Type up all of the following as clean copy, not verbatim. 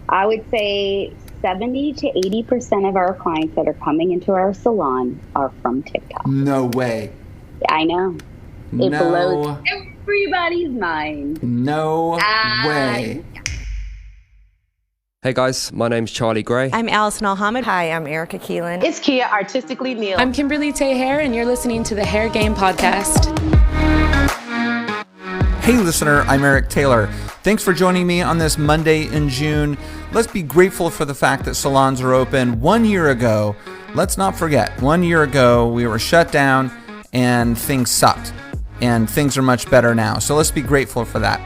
I would say 70 to 80% of our clients that are coming into our salon are from TikTok. No way. I know. It blows everybody's mind. No way. Hey guys, my name's Charlie Gray. I'm 𝗧𝗢𝗡𝗘. Hi, I'm Erica Keelan. It's Kia, Artistically Neil. I'm Kimberly 𝗧𝗢𝗡, and you're listening to the Hair Game Podcast. Hey listener, I'm Eric Taylor. Thanks for joining me on this Monday in June. Let's be grateful for the fact that salons are open. 1 year ago, let's not forget, 1 year ago we were shut down and things sucked. And things are much better now. So let's be grateful for that.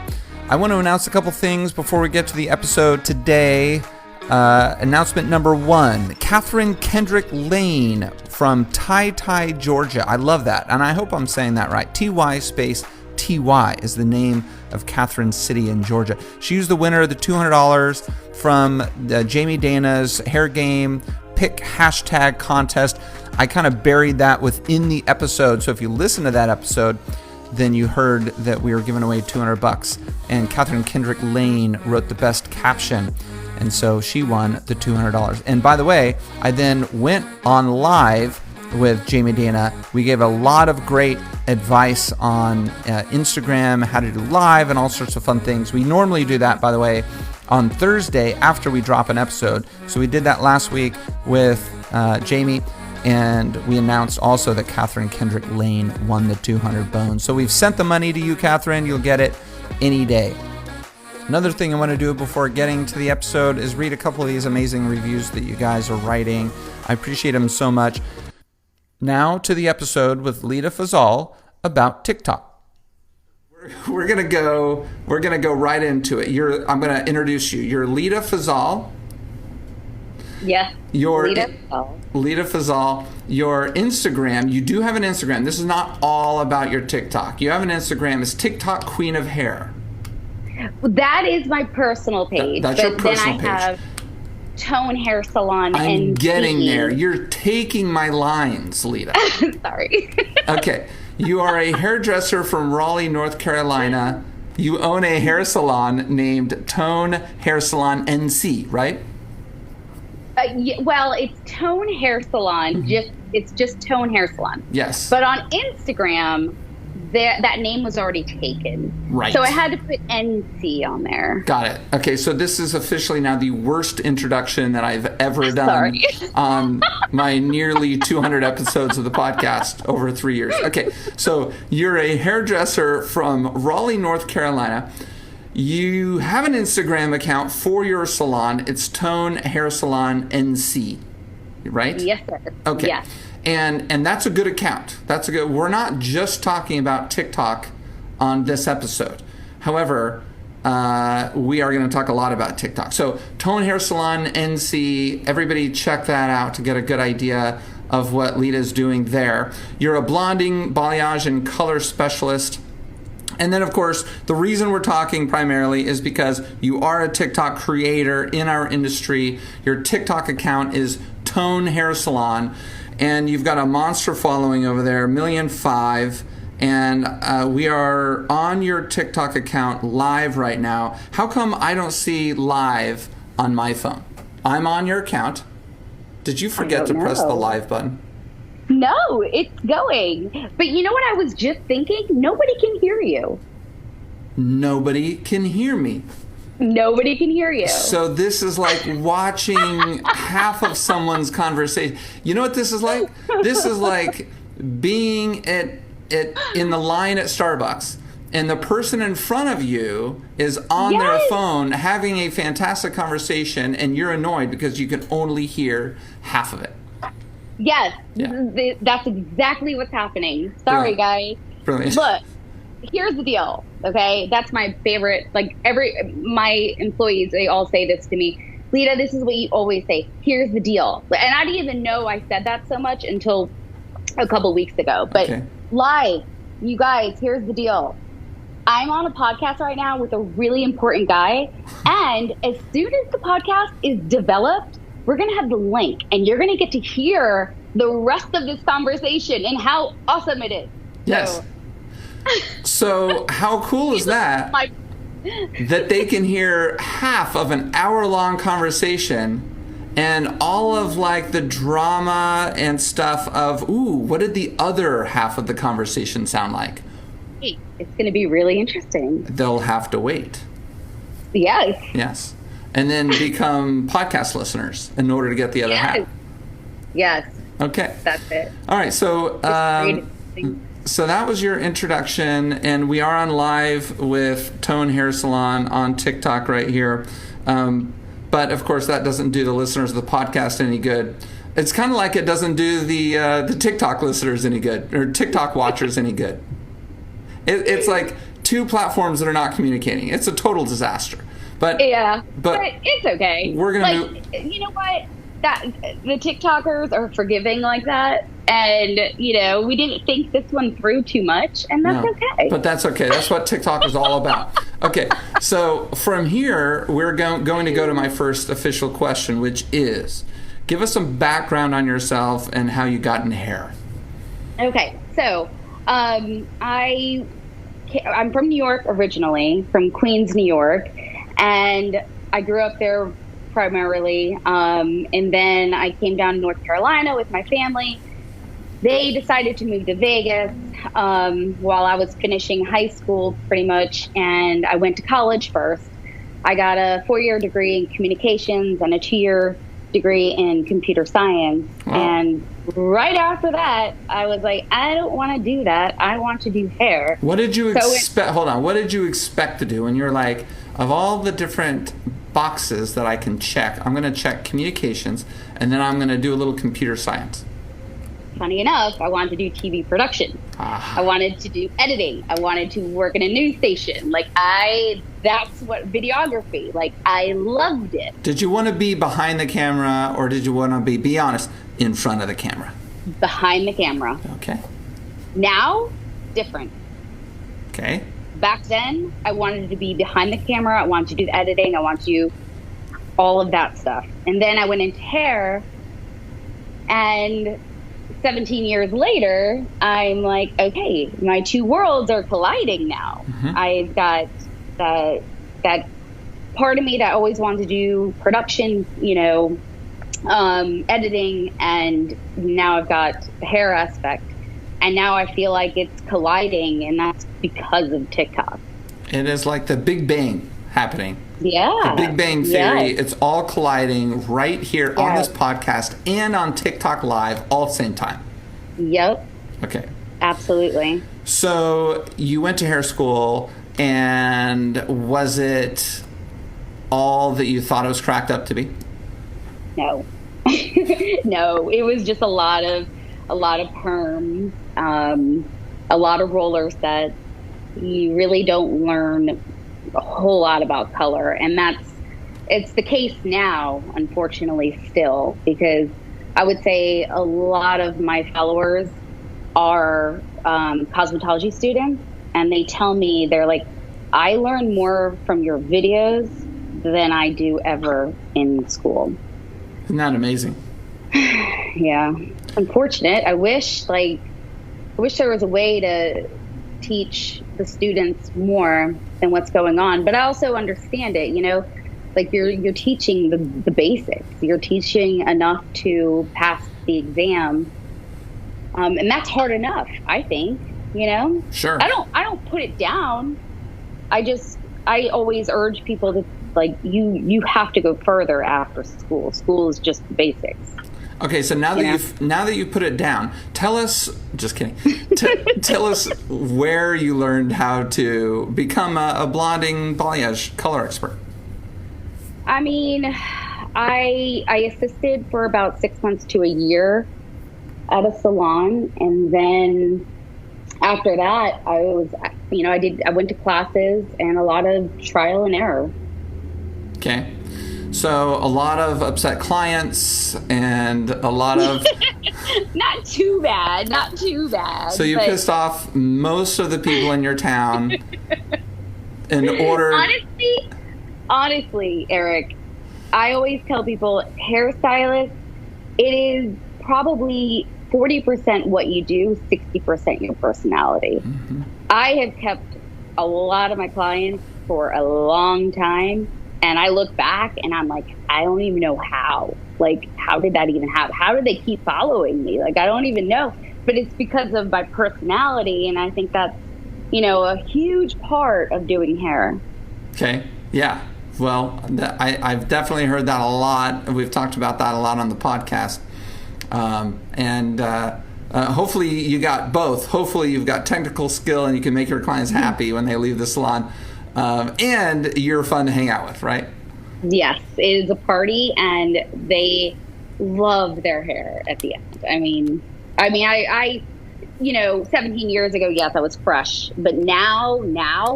I want to announce a couple things before we get to the episode today. Announcement number 1, 𝗧𝗢𝗡 𝗦𝗨𝗕 from 𝗧𝗢𝗡, Georgia. I love that, and I hope I'm saying that right. TY space TY is the name of Catherine City in Georgia. She was the winner of the $200 from Jamie Dana's Hair Game Pick hashtag contest. I kind of buried that within the episode, so if you listen to that episode, then you heard that we were giving away $200, and 𝗧𝗢𝗡 wrote the best caption, and so she won the $200. And by the way, I then went on live with Jamie Dana. We gave a lot of great advice on Instagram, how to do live, and all sorts of fun things. We normally do that, by the way, on Thursday after we drop an episode. So we did that last week with Jamie, and we announced also that 𝗧𝗢𝗡 won the 200 bones. So we've sent the money to you, Catherine. You'll get it any day. Another thing I want to do before getting to the episode is read a couple of these amazing reviews that you guys are writing. I appreciate them so much. Now to the episode with Leda Fazal about TikTok. We're gonna go right into it. I'm gonna introduce you. You're Leda Fazal. Yes. Leda Fazal. Your Instagram. You do have an Instagram. This is not all about your TikTok. You have an Instagram. It's TikTok Queen of Hair. That is my personal page. That's your personal page. Then I have Tone Hair Salon. I'm getting there. You're taking my lines, Leda. Sorry. Okay. You are a hairdresser from Raleigh, North Carolina. You own a hair salon named Tone Hair Salon NC, right? Well, it's Tone Hair Salon. It's just Tone Hair Salon. Yes. But on Instagram, that name was already taken. Right. So I had to put NC on there. Got it. Okay, so this is officially now the worst introduction that I've ever done on my nearly 200 episodes of the podcast over 3 years. Okay, so you're a hairdresser from Raleigh, North Carolina. You have an Instagram account for your salon. It's Tone Hair Salon NC, right? Yes, sir. Okay. Yes. And that's a good account. We're not just talking about TikTok on this episode. However, we are going to talk a lot about TikTok. So Tone Hair Salon NC, everybody check that out to get a good idea of what Leda's doing there. You're a blonding, balayage, and color specialist. And then, of course, the reason we're talking primarily is because you are a TikTok creator in our industry. Your TikTok account is Tone Hair Salon. And you've got a monster following over there, 1.5 million. And we are on your TikTok account live right now. How come I don't see live on my phone? I'm on your account. Did you forget to press the live button? No, it's going. But you know what I was just thinking? Nobody can hear you. Nobody can hear me. Nobody can hear you. So this is like watching half of someone's conversation. You know what this is like? This is like being in the line at Starbucks, and the person in front of you is on their phone having a fantastic conversation, and you're annoyed because you can only hear half of it. Yes, yeah. That's exactly what's happening. Sorry, guys. Brilliant. Look, here's the deal, okay? That's my favorite. Like, my employees, they all say this to me. Leda, this is what you always say. Here's the deal. And I didn't even know I said that so much until a couple weeks ago. But live, you guys, here's the deal. I'm on a podcast right now with a really important guy. And as soon as the podcast is developed, we're going to have the link. And you're going to get to hear the rest of this conversation and how awesome it is. Yes. So how cool is that? that they can hear half of an hour-long conversation and all of like the drama and stuff of, ooh, what did the other half of the conversation sound like? Hey, it's going to be really interesting. They'll have to wait. Yes. Yes. And then become podcast listeners in order to get the other half. Yes. Okay. That's it. All right. So, so that was your introduction, and we are on live with Tone Hair Salon on TikTok right here. But of course, that doesn't do the listeners of the podcast any good. It's kind of like it doesn't do the TikTok listeners any good, or TikTok watchers any good. It's like two platforms that are not communicating. It's a total disaster. But it's okay. We're gonna you know what? That the TikTokers are forgiving like that, and we didn't think this one through too much, and that's okay. But that's okay. That's what TikTok is all about. Okay, so from here we're going to go to my first official question, which is, give us some background on yourself and how you got into hair. Okay, so I'm from New York originally, from Queens, New York, and I grew up there primarily, and then I came down to North Carolina with my family. They decided to move to Vegas while I was finishing high school, pretty much, and I went to college first. I got a 4-year degree in communications and a 2-year degree in computer science. Wow. And right after that, I was like, I don't want to do that. I want to do hair. What did you expect? Hold on. What did you expect to do? And you're like, of all the different boxes that I can check, I'm going to check communications, and then I'm going to do a little computer science. Funny enough, I wanted to do TV production. I wanted to do editing. I wanted to work in a news station. That's what videography, I loved it. Did you want to be behind the camera, or did you want to be honest, in front of the camera? Behind the camera. Okay. Now, different. Okay. Back then, I wanted to be behind the camera. I wanted to do the editing. I wanted to do all of that stuff. And then I went into hair, and 17 years later, I'm like, okay, my two worlds are colliding now. Mm-hmm. I've got that part of me that always wanted to do production, editing, and now I've got the hair aspect. And now I feel like it's colliding, and that's because of TikTok. It is like the Big Bang happening. Yeah. The Big Bang Theory. Yes. It's all colliding right here on this podcast and on TikTok Live all at the same time. Yep. Okay. Absolutely. So you went to hair school, and was it all that you thought it was cracked up to be? No. No, it was just a lot of perms, a lot of roller sets. You really don't learn a whole lot about color, and it's the case now, unfortunately, still, because I would say a lot of my followers are cosmetology students, and they tell me, they're like, I learn more from your videos than I do ever in school. Isn't that amazing? Yeah. Unfortunate. I wish there was a way to teach the students more than what's going on, but I also understand it, you're teaching the basics. You're teaching enough to pass the exam. And that's hard enough, I think, Sure. I don't put it down. I always urge people to, you have to go further after school. School is just the basics. Okay, so now that you've put it down, tell us, just kidding, tell us where you learned how to become a blonding balayage color expert. I mean, I assisted for about 6 months to a year at a salon, and then after that, I went to classes and a lot of trial and error. Okay. So a lot of upset clients and a lot of... Not too bad. So you pissed off most of the people in your town in order... Honestly, Eric, I always tell people, hairstylist, it is probably 40% what you do, 60% your personality. Mm-hmm. I have kept a lot of my clients for a long time. And I look back and I'm like, I don't even know how. Like, how did that even happen? How did they keep following me? Like, I don't even know. But it's because of my personality. And I think that's, a huge part of doing hair. Okay. Yeah. Well, I've definitely heard that a lot. We've talked about that a lot on the podcast. Hopefully you got both. Hopefully you've got technical skill and you can make your clients happy when they leave the salon. And you're fun to hang out with, right? Yes, it is a party, and they love their hair at the end. I mean, I 17 years ago, yes, I was fresh, but now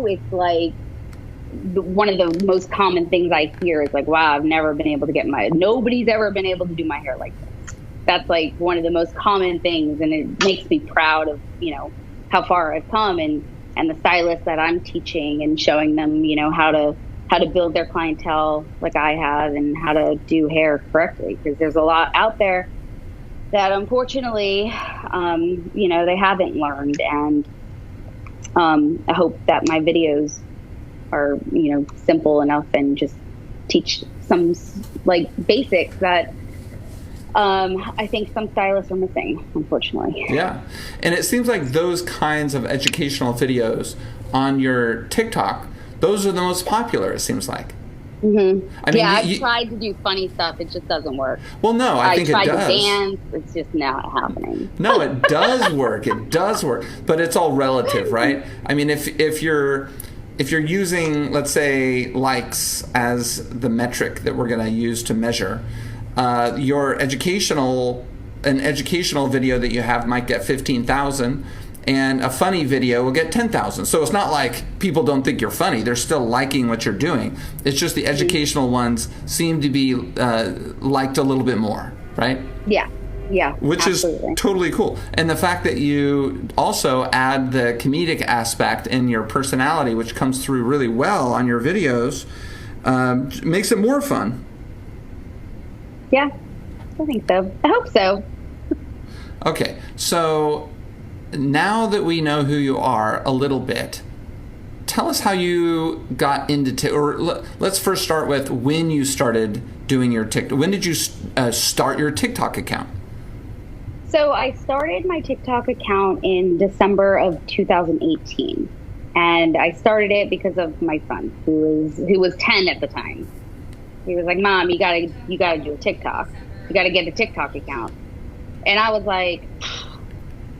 it's like one of the most common things I hear is like, wow, I've never been able to nobody's ever been able to do my hair like this. That's like one of the most common things, and it makes me proud of, how far I've come and the stylists that I'm teaching and showing them, how to build their clientele like I have and how to do hair correctly. Because there's a lot out there that unfortunately, they haven't learned. And I hope that my videos are, simple enough and just teach some like basics that I think some stylists are missing, unfortunately. Yeah. And it seems like those kinds of educational videos on your TikTok, those are the most popular, it seems like. Mm-hmm. I've tried to do funny stuff. It just doesn't work. Well, no, I think it does. I tried to dance. It's just not happening. No, it does work. It does work. But it's all relative, right? I mean, if you're using, let's say, likes as the metric that we're going to use to measure, your educational video that you have might get 15,000, and a funny video will get 10,000. So it's not like people don't think you're funny. They're still liking what you're doing. It's just the educational ones seem to be liked a little bit more, right? Yeah. Yeah. Which absolutely. Is totally cool. And the fact that you also add the comedic aspect in your personality, which comes through really well on your videos, makes it more fun. Yeah, I think so. I hope so. Okay, so now that we know who you are a little bit, tell us how you got into let's first start with when you started doing your TikTok. When did you start your TikTok account? So I started my TikTok account in December of 2018, and I started it because of my son, who was 10 at the time. He was like, "Mom, you gotta do a TikTok. You gotta get a TikTok account." And I was like,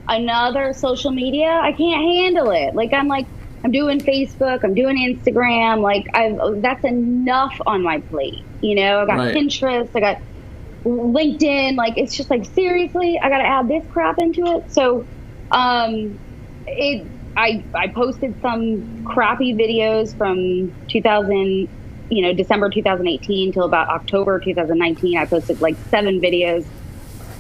another social media? I can't handle it. I'm doing Facebook, I'm doing Instagram. That's enough on my plate. I got right. Pinterest, I got LinkedIn. It's just seriously, I gotta add this crap into it. So, I posted some crappy videos from December 2018 till about October 2019. I posted 7 videos.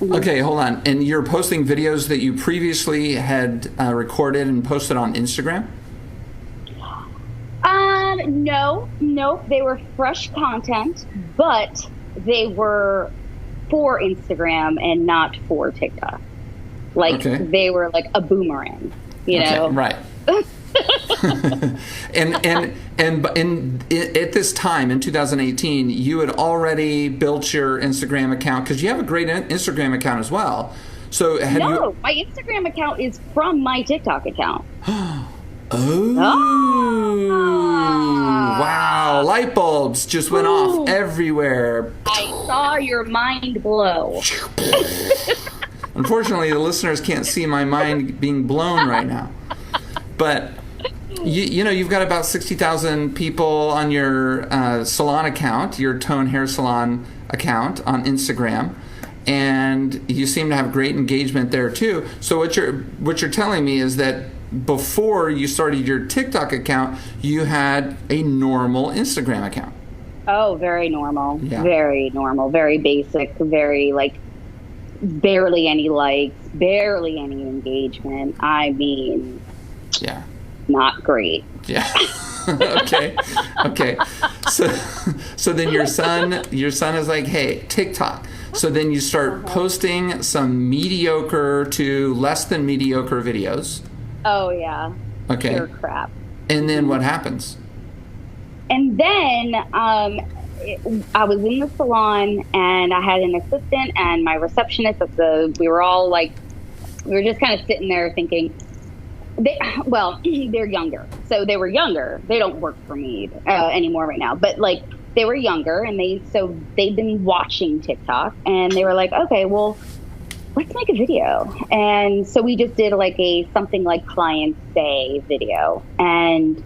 Mm-hmm. Okay, hold on. And you're posting videos that you previously had recorded and posted on Instagram? No, they were fresh content, but they were for Instagram and not for TikTok. Okay. They were like a boomerang, know? Right. and at this time in 2018, you had already built your Instagram account, because you have a great Instagram account as well. So my Instagram account is from my TikTok account. Wow, light bulbs just went off everywhere. I saw your mind blow. Unfortunately, the listeners can't see my mind being blown right now. But you've got about 60,000 people on your salon account, your Tone Hair Salon account on Instagram, and you seem to have great engagement there too. So what you're telling me is that before you started your TikTok account, you had a normal Instagram account. Oh, very normal. Yeah. Very normal. Very basic. Very barely any likes, barely any engagement. I mean, yeah, not great. Yeah. Okay. So then your son is like, hey, TikTok. So then you start posting some mediocre to less than mediocre videos. Oh yeah. Okay. Pure crap. And then what happens? And then I was in the salon, and I had an assistant and my receptionist. We were all like, we were just kind of sitting there thinking, they're younger. So they were younger. They don't work for me anymore right now. But like, they were younger, and they'd been watching TikTok, and they were like, okay, well, let's make a video. And so we just did like something like clients say video, and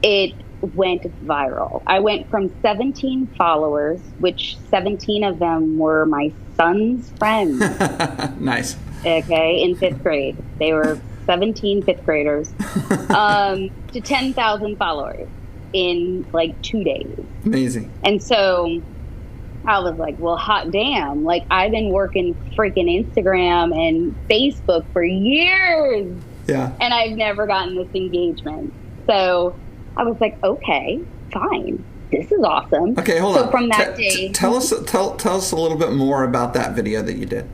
it went viral. I went from 17 followers, which 17 of them were my son's friends. Nice. Okay, in 5th grade. They were 17 5th graders, to 10,000 followers in like 2 days. Amazing. And so I was like, well, hot damn. Like, I've been working freaking Instagram and Facebook for years. Yeah. And I've never gotten this engagement. So I was like, okay, fine. This is awesome. Okay, hold on. So from that day, tell us a little bit more about that video that you did.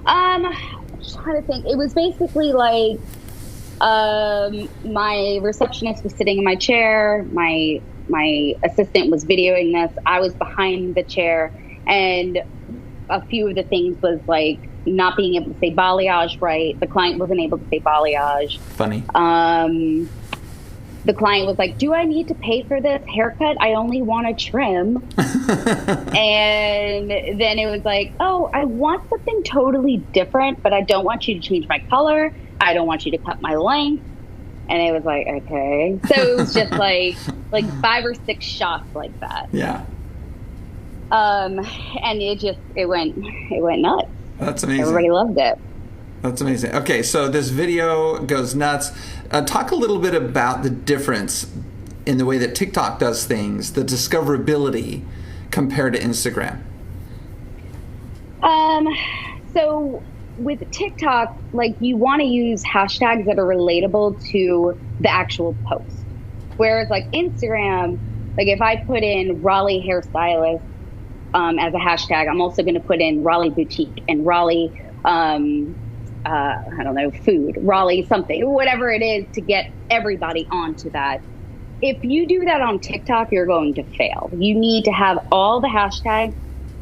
I'm just trying to think. It was basically like, my receptionist was sitting in my chair. My assistant was videoing this. I was behind the chair, and a few of the things was like not being able to say balayage right. The client wasn't able to say balayage. Funny. The client was like, do I need to pay for this haircut? I only want a trim. And then it was like, oh, I want something totally different, but I don't want you to change my color. I don't want you to cut my length. And it was like, okay. So it was just like 5 or 6 shots like that. Yeah. And it went nuts. That's amazing. Everybody loved it. That's amazing. Okay, so this video goes nuts. Talk a little bit about the difference in the way that TikTok does things, the discoverability compared to Instagram. So with TikTok, like, you want to use hashtags that are relatable to the actual post. Whereas like Instagram, like if I put in Raleigh hairstylist as a hashtag, I'm also going to put in Raleigh boutique and Raleigh, I don't know, food, Raleigh something, whatever it is, to get everybody onto that. If you do that on TikTok, you're going to fail. You need to have all the hashtags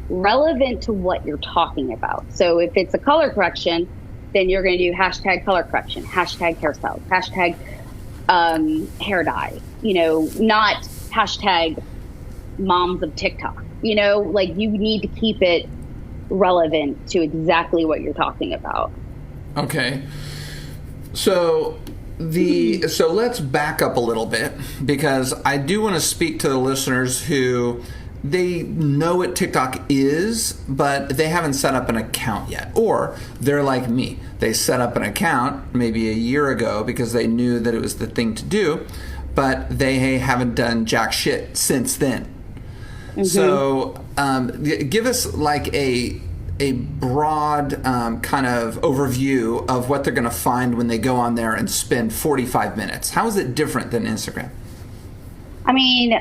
relevant to what you're talking about. So if it's a color correction, then you're going to do hashtag color correction, hashtag hairstyle, hashtag hair dye, not hashtag moms of TikTok, like you need to keep it relevant to exactly what you're talking about. Okay. So let's back up a little bit, because I do want to speak to the listeners who they know what TikTok is, but they haven't set up an account yet. Or they're like me. They set up an account maybe a year ago because they knew that it was the thing to do, but they haven't done jack shit since then. Mm-hmm. So give us like a broad kind of overview of what they're going to find when they go on there and spend 45 minutes. How is it different than Instagram? I mean,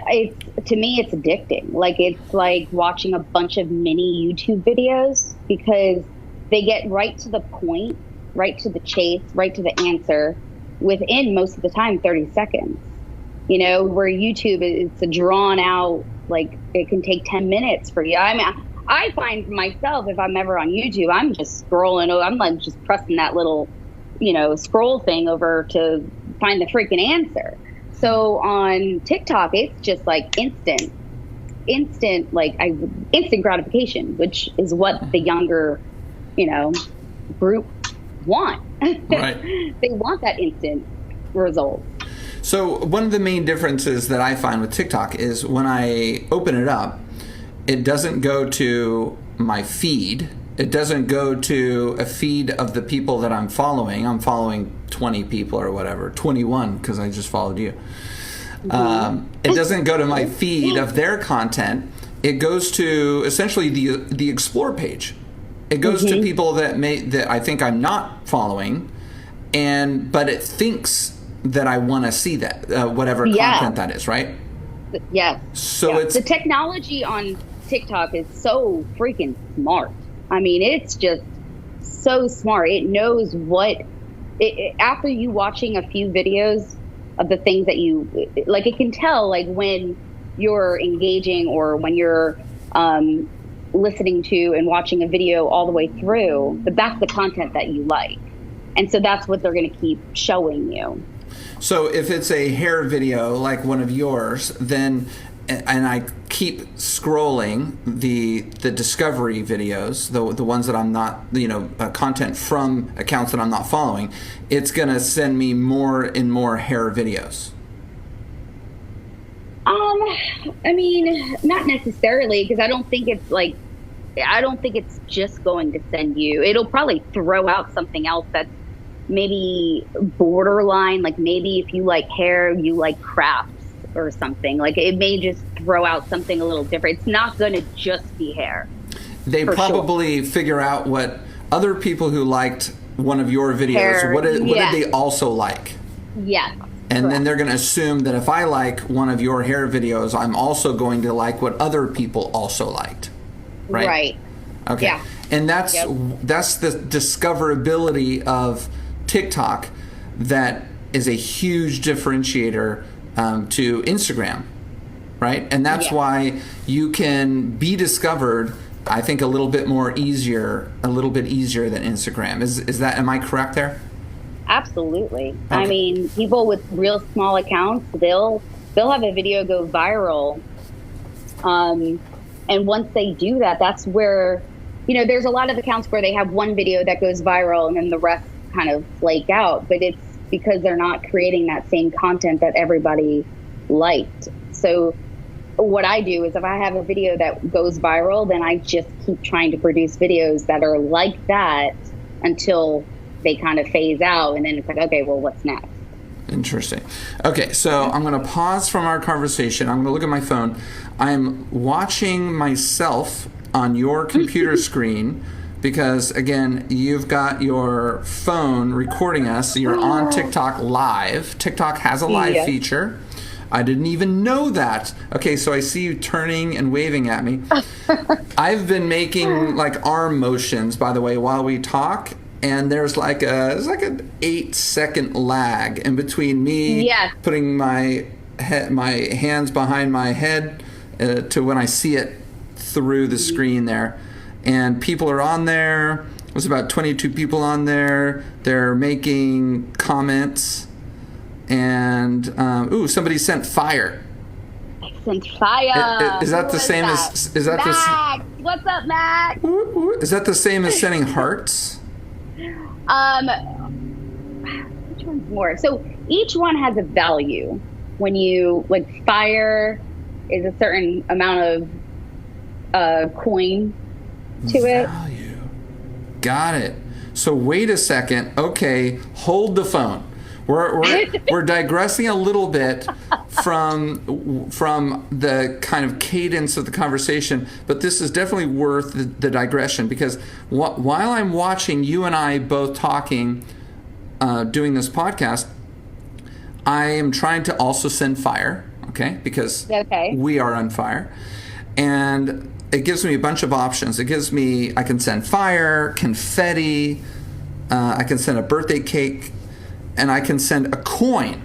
to me, it's addicting. Like, it's like watching a bunch of mini YouTube videos, because they get right to the point, right to the chase, right to the answer within, most of the time, 30 seconds. Where YouTube, it's a drawn out, like, it can take 10 minutes for you. I mean, I find myself, if I'm ever on YouTube, I'm just scrolling. I'm like just pressing that little, scroll thing over to find the freaking answer. So on TikTok, it's just like instant gratification, which is what the younger, group want. Right. They want that instant result. So one of the main differences that I find with TikTok is when I open it up, it doesn't go to my feed. It doesn't go to a feed of the people that I'm following. I'm following 20 people or whatever, 21 because I just followed you. It doesn't go to my feed of their content. It goes to essentially the explore page. It goes to people that I think I'm not following, but it thinks that I want to see that whatever content that is, right? Yeah. So it's the technology on TikTok is so freaking smart. I mean, it's just so smart. It knows after you watching a few videos, of the things that you like. It can tell like when you're engaging or when you're listening to and watching a video all the way through, but that's the content that you like. And so that's what they're going to keep showing you. So if it's a hair video like one of yours, then, and I keep scrolling the discovery videos, the ones that I'm not, content from accounts that I'm not following, it's going to send me more and more hair videos. I mean, not necessarily, because I don't think it's just going to send you. It'll probably throw out something else that's maybe borderline, like maybe if you like hair, you like crafts or something. Like it may just throw out something a little different. It's not going to just be hair. They probably figure out what other people who liked one of your videos, hair, what did they also like? Yes. And then they're going to assume that if I like one of your hair videos, I'm also going to like what other people also liked. Right. Okay. Yeah. And that's the discoverability of TikTok that is a huge differentiator to Instagram, right? And that's why you can be discovered, I think, a little bit easier than Instagram. Is that, am I correct there? Absolutely. Okay. I mean, people with real small accounts, they'll have a video go viral. And once they do that, that's where, there's a lot of accounts where they have one video that goes viral and then the rest kind of flake out. But it's because they're not creating that same content that everybody liked. So what I do is if I have a video that goes viral, then I just keep trying to produce videos that are like that until they kind of phase out, and then it's like, okay, well, what's next? Interesting. Okay, so I'm going to pause from our conversation. I'm going to look at my phone. I'm watching myself on your computer screen because, again, you've got your phone recording us. You're on TikTok live. TikTok has a live feature. I didn't even know that. Okay, so I see you turning and waving at me. I've been making like arm motions, by the way, while we talk. And there's like an 8-second lag in between me putting my hands behind my head to when I see it through the screen there. And people are on there. There's about 22 people on there. They're making comments. And somebody sent fire. I sent fire. Is that the same as? Is that Max? What's up, Max? Is that the same as sending hearts? Which one's more? So each one has a value. When you like, fire is a certain amount of coin to it. Value. Got it. So wait a second. Okay, hold the phone. We're digressing a little bit from the kind of cadence of the conversation, but this is definitely worth the digression because while I'm watching you and I both talking, doing this podcast, I am trying to also send fire, okay? Because we are on fire. And it gives me a bunch of options. It gives me, I can send fire, confetti, I can send a birthday cake, and I can send a coin.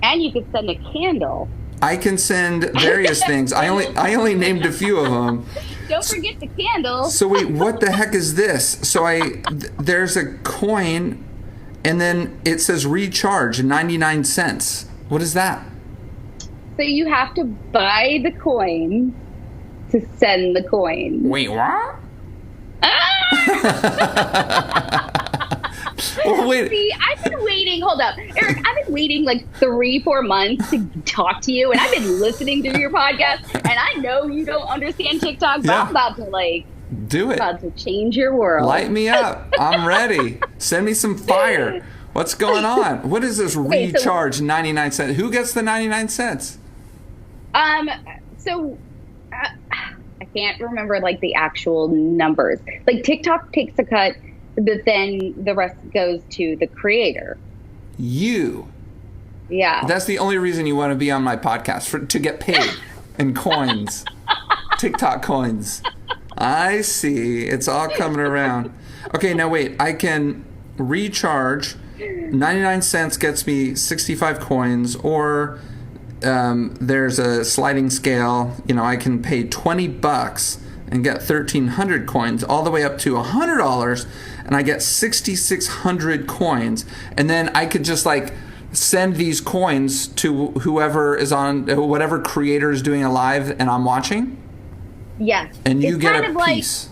And you could send a candle. I can send various things. I only named a few of them. Don't forget the candle. So wait, what the heck is this? So there's a coin, and then it says recharge 99 cents. What is that? So you have to buy the coin to send the coin. Wait, what? Well, wait. See, I've been waiting. Hold up, Eric. I've been waiting like 3-4 months to talk to you, and I've been listening to your podcast. And I know you don't understand TikTok, but I'm about to do it. About to change your world. Light me up. I'm ready. Send me some fire. What's going on? What is this recharge 99 cents? Who gets the 99 cents? So I can't remember like the actual numbers. Like TikTok takes a cut, but then the rest goes to the creator. You. Yeah. That's the only reason you want to be on my podcast, to get paid in coins. TikTok coins. I see. It's all coming around. Okay, now wait. I can recharge 99 cents gets me 65 coins, or there's a sliding scale. I can pay $20 and get 1,300 coins, all the way up to $100, and I get 6,600 coins. And then I could just send these coins to whoever is on, whatever creator is doing a live and I'm watching. Yes. And you get a piece.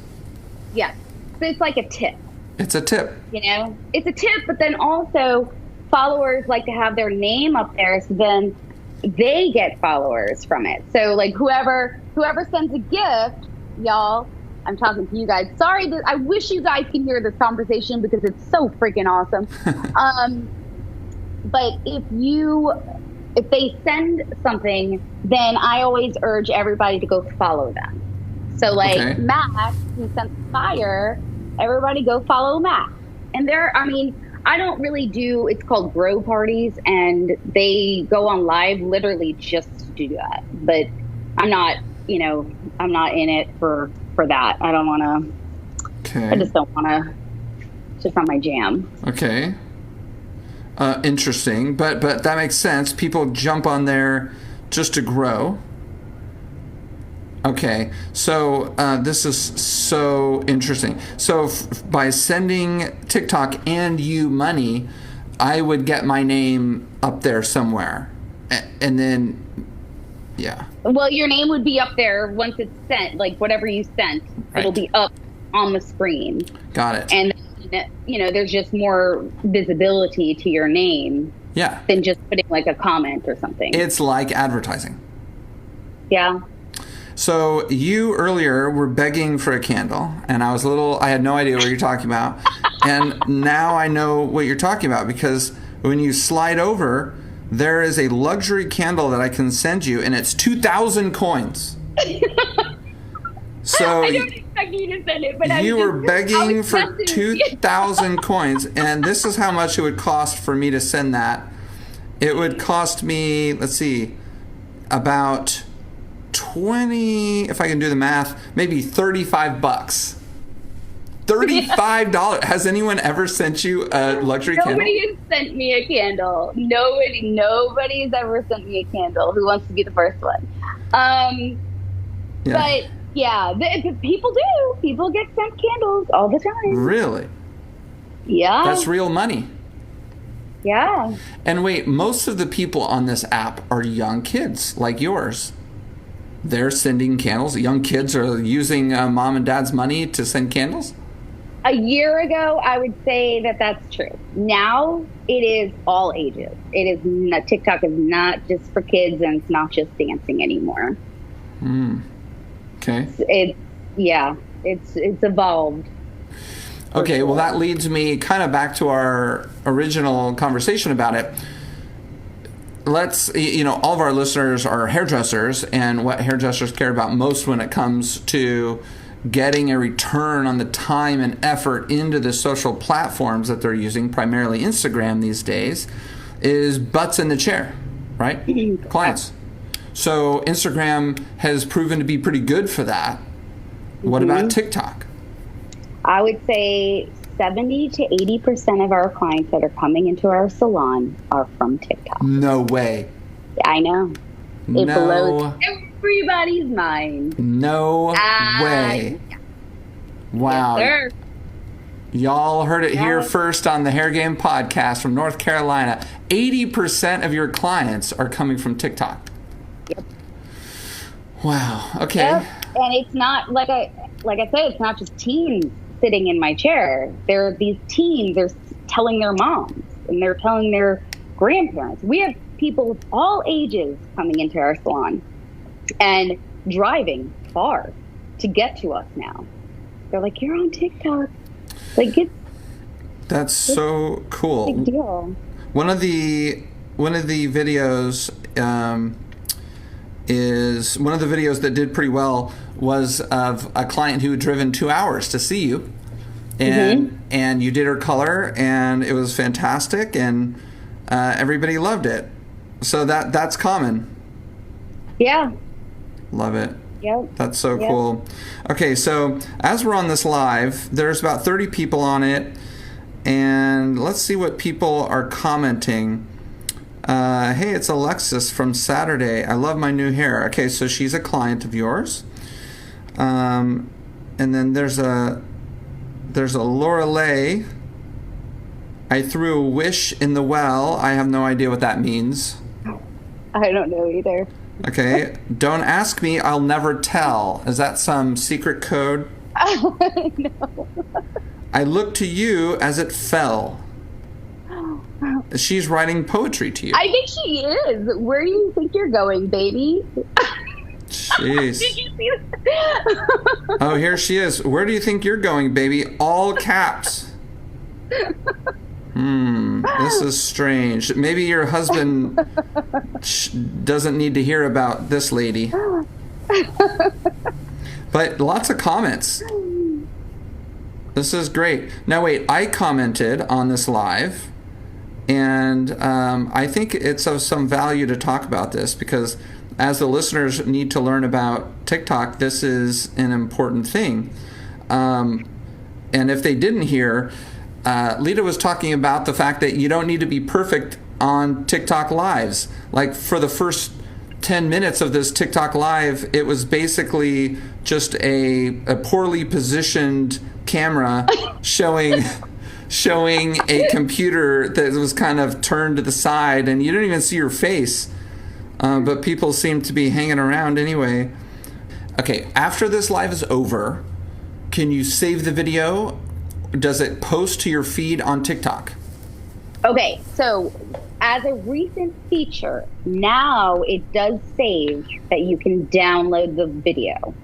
Yes. So it's like a tip. It's a tip. It's a tip, but then also followers like to have their name up there, so then they get followers from it. So whoever sends a gift, y'all, I'm talking to you guys. Sorry, I wish you guys can hear this conversation because it's so freaking awesome. But if they send something, then I always urge everybody to go follow them. So Matt, who sent fire, everybody go follow Matt. And I don't really do, it's called grow parties, and they go on live literally just to do that. But I'm not, I'm not in it for that. I don't want to, okay. I just don't want to, it's just not my jam. Okay. Interesting. But that makes sense. People jump on there just to grow. Okay, so this is so interesting. So by sending TikTok and you money, I would get my name up there somewhere. And then, yeah. Well, your name would be up there once it's sent, whatever you sent, right. It'll be up on the screen. Got it. And, there's just more visibility to your name. Yeah. Than just putting a comment or something. It's like advertising. Yeah. So you earlier were begging for a candle, and I had no idea what you're talking about. And now I know what you're talking about, because when you slide over, there is a luxury candle that I can send you, and it's 2,000 coins. So I don't expect you to send it, but you were begging for 2,000 coins, and this is how much it would cost for me to send that. It would cost me, let's see, about 20, if I can do the math, maybe $35. $35. Has anyone ever sent you a luxury candle? Nobody has sent me a candle. Nobody's ever sent me a candle. Who wants to be the first one? Yeah. But yeah, people do. People get sent candles all the time. Really? Yeah. That's real money. Yeah. And wait, most of the people on this app are young kids like yours. They're sending candles. Young kids are using mom and dad's money to send candles? A year ago, I would say that that's true. Now, it is all ages. TikTok is not just for kids, and it's not just dancing anymore. Okay. It's evolved. Okay, well, that leads me kind of back to our original conversation about it. Let's, all of our listeners are hairdressers, and what hairdressers care about most when it comes to getting a return on the time and effort into the social platforms that they're using, primarily Instagram these days, is butts in the chair, right? Clients. So Instagram has proven to be pretty good for that. What about TikTok? I would say 70 to 80% of our clients that are coming into our salon are from TikTok. No way. I know. It blows everybody's mind. No way. Yeah. Wow. Yes, sir. Y'all heard it here first on the Hair Game podcast from North Carolina. 80% of your clients are coming from TikTok. Yep. Wow. Okay. Yep. And it's not, like I said, it's not just teens sitting in my chair. There are these teens, they're telling their moms, and they're telling their grandparents. We have people of all ages coming into our salon and driving far to get to us now. They're like, you're on TikTok. That's so cool. Big deal. One of the videos is one of the videos that did pretty well was of a client who had driven 2 hours to see you, and you did her color, and it was fantastic, and everybody loved it. So that's common. Yeah. Love it. Yep. That's so cool. Okay, so as we're on this live, there's about 30 people on it. And let's see what people are commenting. Hey, it's Alexis from Saturday. I love my new hair. Okay, so she's a client of yours. And then there's a Lorelei. I threw a wish in the well. I have no idea what that means. I don't know either. Okay. Don't ask me. I'll never tell. Is that some secret code? No. I look to you as it fell. She's writing poetry to you. I think she is. Where do you think you're going, baby? Jeez. Did you see that? Oh, here she is. Where do you think you're going, baby? All caps. This is strange. Maybe your husband doesn't need to hear about this lady. But lots of comments. This is great. Now wait, I commented on this live, and I think it's of some value to talk about this because as the listeners need to learn about TikTok, this is an important thing. And if they didn't hear, Leda was talking about the fact that you don't need to be perfect on TikTok lives. Like for the first 10 minutes of this TikTok live, it was basically just a poorly positioned camera showing a computer that was kind of turned to the side, and you didn't even see your face. But people seem to be hanging around anyway. Okay, after this live is over, can you save the video? Does it post to your feed on TikTok? Okay, so as a recent feature, now it does save that you can download the video.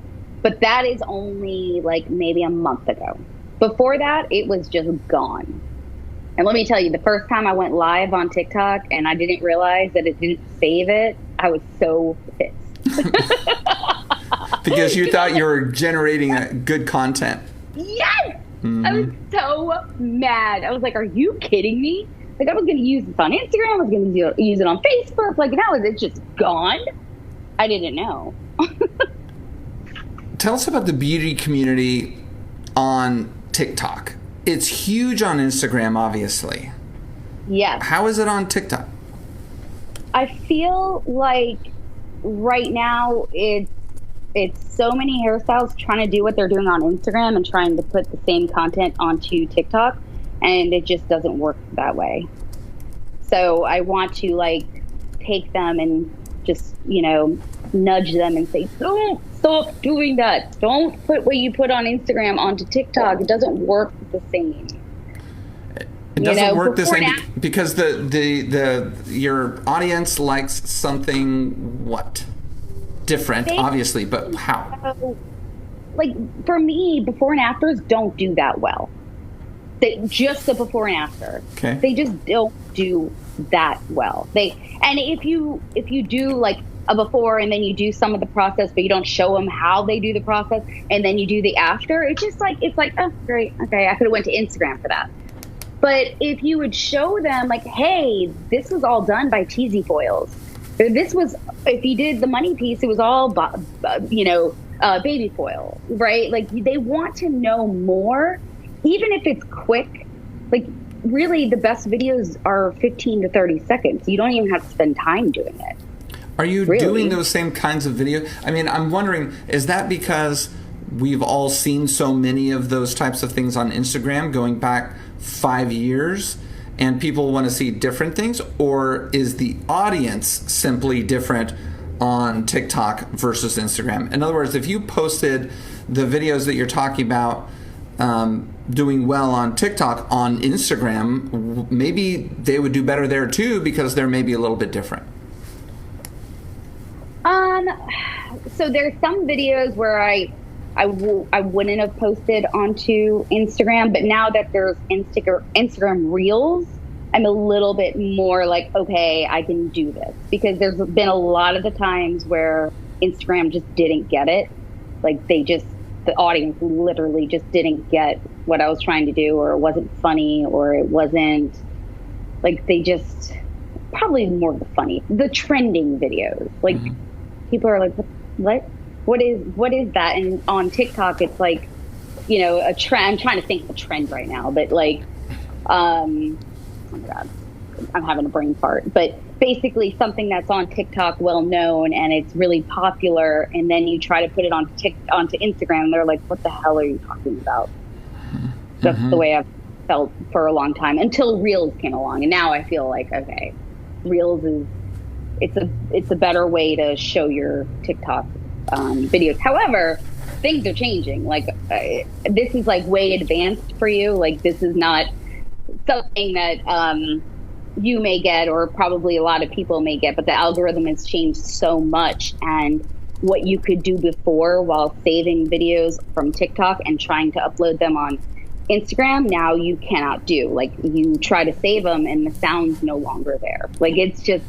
But that is only like maybe a month ago. Before that, it was just gone. And let me tell you, the first time I went live on TikTok and I didn't realize that it didn't save it, I was so pissed. Because you thought you were generating good content. Yes! I was so mad. I was like, are you kidding me? Like, I was going to use this on Instagram. I was going to use it on Facebook. Like, now is it just gone? I didn't know. Tell us about the beauty community on TikTok. It's huge on Instagram, obviously. Yes. How is it on TikTok? I feel like right now it's so many hairstyles trying to do what they're doing on Instagram and trying to put the same content onto TikTok, and it just doesn't work that way. So I want to like take them and just, nudge them and say, don't stop doing that. Don't put what you put on Instagram onto TikTok. It doesn't work the same. It doesn't work the same because your audience likes something different, obviously, but how? Like for me, before and afters don't do that well. Just the before and after. Okay. They just don't do that well. And if you do like a before and then you do some of the process, but you don't show them how they do the process, and then you do the after, it's like, oh, great, okay, I could have went to Instagram for that. But if you would show them like, hey, this was all done by cheesy foils. If you did the money piece, it was all, baby foil, right? Like they want to know more, even if it's quick. Like really the best videos are 15 to 30 seconds. You don't even have to spend time doing it. Are you doing those same kinds of videos? I mean, I'm wondering, is that because we've all seen so many of those types of things on Instagram going back 5 years and people want to see different things? Or is the audience simply different on TikTok versus Instagram? In other words, if you posted the videos that you're talking about doing well on TikTok on Instagram, maybe they would do better there too because they're maybe a little bit different. So there's some videos where I wouldn't have posted onto Instagram, but now that there's Instagram Reels, I'm a little bit more like, okay, I can do this, because there's been a lot of the times where Instagram just didn't get it. Like the audience literally just didn't get what I was trying to do, or it wasn't funny, or it wasn't like, they just probably more the trending videos. Like people are like, what is that? And on TikTok, it's like, a trend. I'm trying to think of a trend right now, but like, oh my God, I'm having a brain fart, but basically something that's on TikTok well known and it's really popular, and then you try to put it onto Instagram, and they're like, what the hell are you talking about? That's the way I've felt for a long time, until Reels came along, and now I feel like, okay, Reels it's a better way to show your TikTok videos. However, things are changing. Like this is like way advanced for you. Like this is not something that you may get, or probably a lot of people may get, but the algorithm has changed so much, and what you could do before while saving videos from TikTok and trying to upload them on Instagram, now you cannot do. Like you try to save them and the sound's no longer there. Like it's just,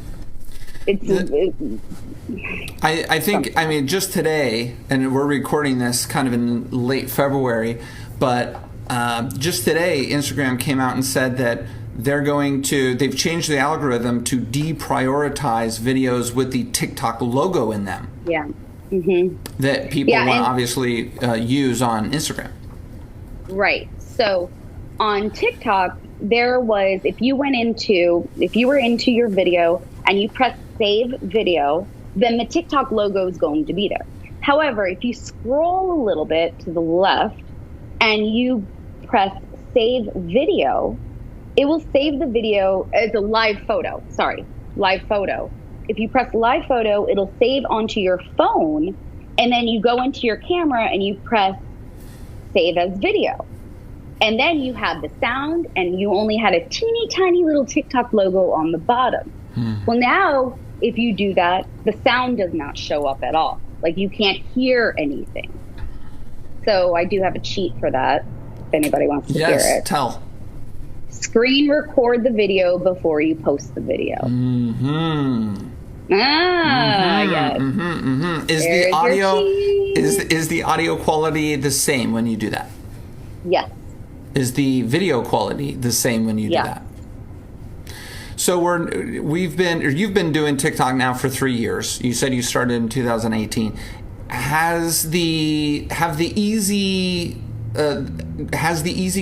I think, I mean, just today, and we're recording this kind of in late February, but just today, Instagram came out and said that they've changed the algorithm to deprioritize videos with the TikTok logo in them. Yeah. That people want to obviously use on Instagram. Right. So on TikTok, there was, if you were into your video and you press save video, then the TikTok logo is going to be there. However, if you scroll a little bit to the left and you press save video, it will save the video as a live photo. If you press live photo, it'll save onto your phone, and then you go into your camera and you press save as video. And then you have the sound, and you only had a teeny tiny little TikTok logo on the bottom. Well, now if you do that, the sound does not show up at all. Like you can't hear anything. So I do have a cheat for that, if anybody wants to hear it. Yes, tell. Screen record the video before you post the video. Yes. Is the audio quality the same when you do that? Yes. Is the video quality the same when you do that? So you've been doing TikTok now for 3 years. You said you started in 2018. Has the easy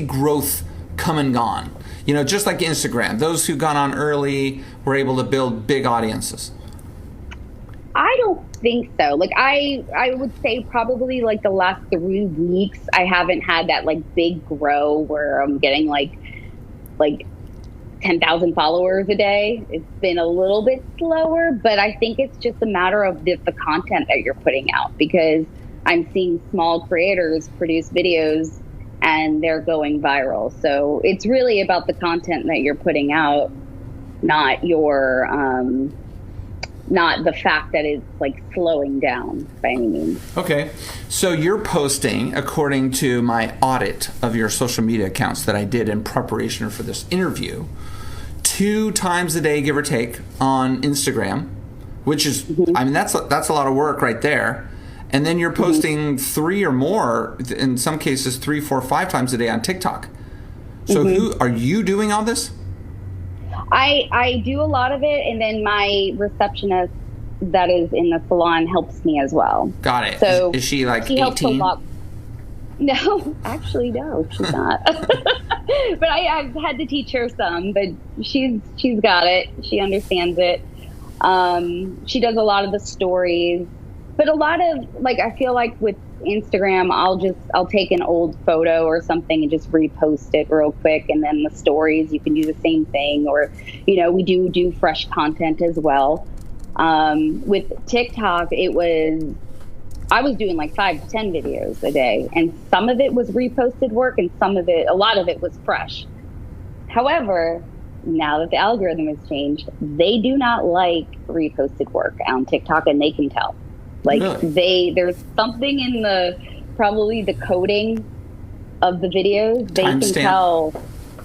growth come and gone? You know, just like Instagram, those who got on early were able to build big audiences. I don't think so. Like I would say probably like the last 3 weeks, I haven't had that like big grow where I'm getting like 10,000 followers a day. It's been a little bit slower, but I think it's just a matter of the content that you're putting out, because I'm seeing small creators produce videos and they're going viral. So it's really about the content that you're putting out, not your, not the fact that it's like slowing down by any means. Okay. So you're posting, according to my audit of your social media accounts that I did in preparation for this interview, 2 times a day, give or take, on Instagram, which is, I mean, that's a lot of work right there. And then you're posting 3 or more, in some cases 3, 4, 5 times a day on TikTok. So who are you doing all this? I do a lot of it, and then my receptionist that is in the salon helps me as well. Got it. So is she like she 18? helps a lot. No, actually, no, she's not. But I've had to teach her some, but she's got it. She understands it. She does a lot of the stories, but a lot of, like, I feel like with Instagram, I'll take an old photo or something and just repost it real quick. And then the stories, you can do the same thing, or, you know, we do fresh content as well. With TikTok, I was doing like 5 to 10 videos a day, and some of it was reposted work and a lot of it was fresh. However, now that the algorithm has changed, they do not like reposted work on TikTok, and they can tell. Like there's something in probably the coding of the videos. They can tell,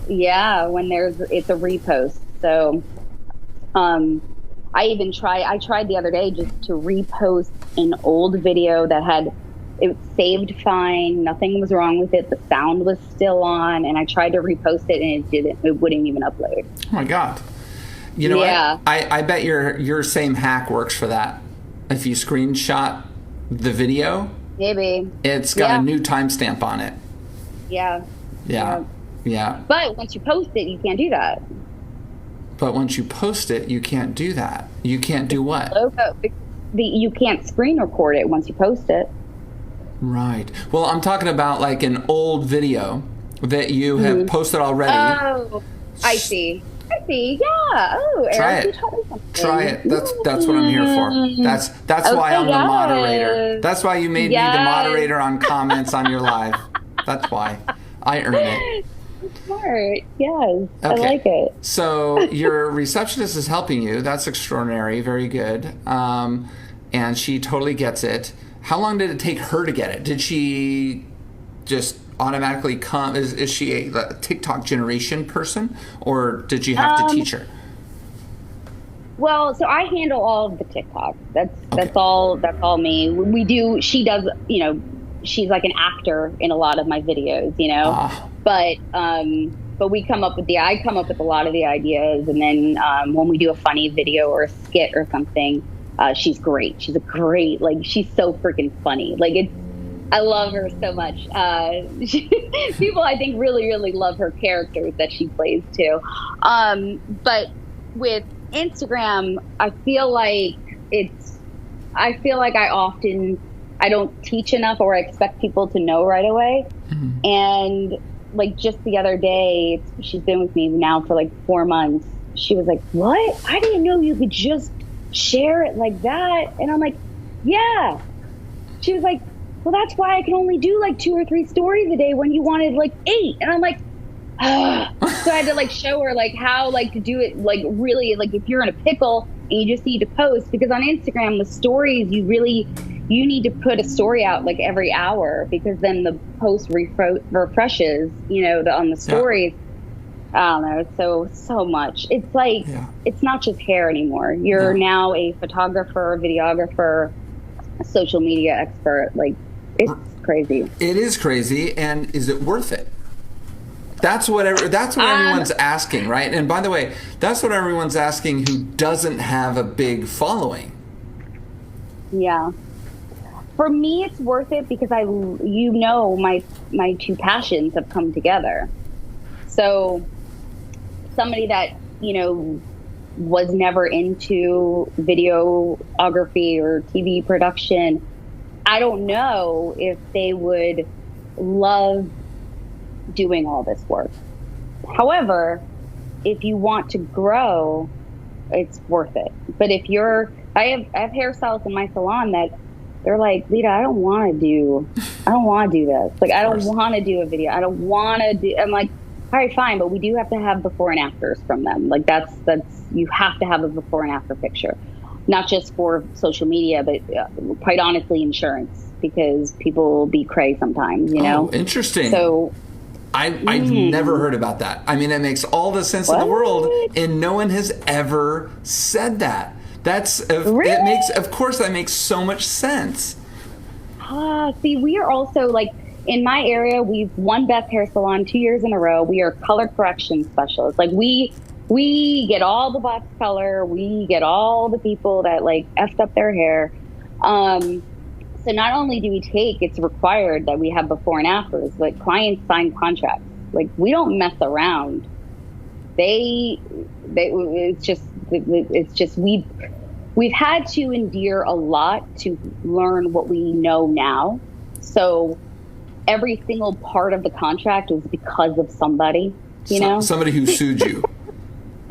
when it's a repost. So, I tried the other day just to repost an old video that it was saved fine. Nothing was wrong with it. The sound was still on, and I tried to repost it, and it wouldn't even upload. Oh my God. You know what? I bet your same hack works for that. If you screenshot the video, maybe it's got a new timestamp on it. Yeah. Yeah. But once you post it, you can't do that. But once you post it, you can't do that. You can't do what? Logo. You can't screen record it once you post it. Right. Well, I'm talking about like an old video that you have posted already. Oh, I see. Yeah. Oh, Try Eric, it. you taught me something. Try it. That's what I'm here for. That's why I'm the moderator. That's why you made me the moderator on comments on your live. That's why. I earn it. Smart. Yes. Okay. I like it. So your receptionist is helping you. That's extraordinary. Very good. And she totally gets it. How long did it take her to get it? Did she just automatically come? Is she a TikTok generation person, or did you have to teach her? Well, so I handle all of the TikTok. That's all me. We do. She does. You know, she's like an actor in a lot of my videos. You know, but we come up with I come up with a lot of the ideas, and then when we do a funny video or a skit or something, she's great. She's she's so freaking funny. I love her so much. People, I think, really, really love her characters that she plays too. But with Instagram, I feel like I don't teach enough, or I expect people to know right away. Mm-hmm. And like just the other day, she's been with me now for like 4 months. She was like, "What? I didn't know you could just share it like that." And I'm like, "Yeah." She was like, "Well, that's why I can only do like 2 or 3 stories a day when you wanted like 8." And I'm like, ah. So I had to like show her like how like to do it, like really, like if you're in a pickle and you just need to post, because on Instagram with stories, you need to put a story out like every hour, because then the post refreshes, you know, on the stories. Yeah. I don't know, so much. It's like, It's not just hair anymore. You're now a photographer, a videographer, a social media expert. Like, it's crazy. It is crazy. And is it worth it? That's what everyone's asking, right? And by the way, that's what everyone's asking who doesn't have a big following. Yeah. For me, it's worth it because my 2 passions have come together. So somebody that, you know, was never into videography or TV production, I don't know if they would love doing all this work. However, if you want to grow, it's worth it. But if I have hairstylists in my salon that they're like, "Leda, I don't want to do this. Like, I don't want to do a video. I don't want to do." I'm like, "All right, fine, but we do have to have before and afters from them. Like, that's you have to have a before and after picture, not just for social media, but quite honestly, insurance, because people be cray sometimes, you know." Oh, interesting. So I've never heard about that. I mean, it makes all the sense in the world, and no one has ever said that. Really? Of course, that makes so much sense. See, we are also like, in my area, we've won Best Hair Salon 2 years in a row. We are color correction specialists. Like, we get all the box color. We get all the people that like effed up their hair. So not only do we it's required that we have before and afters, but clients sign contracts. Like, we don't mess around. It's just we've had to endure a lot to learn what we know now. So every single part of the contract was because of somebody, you know? Somebody who sued you.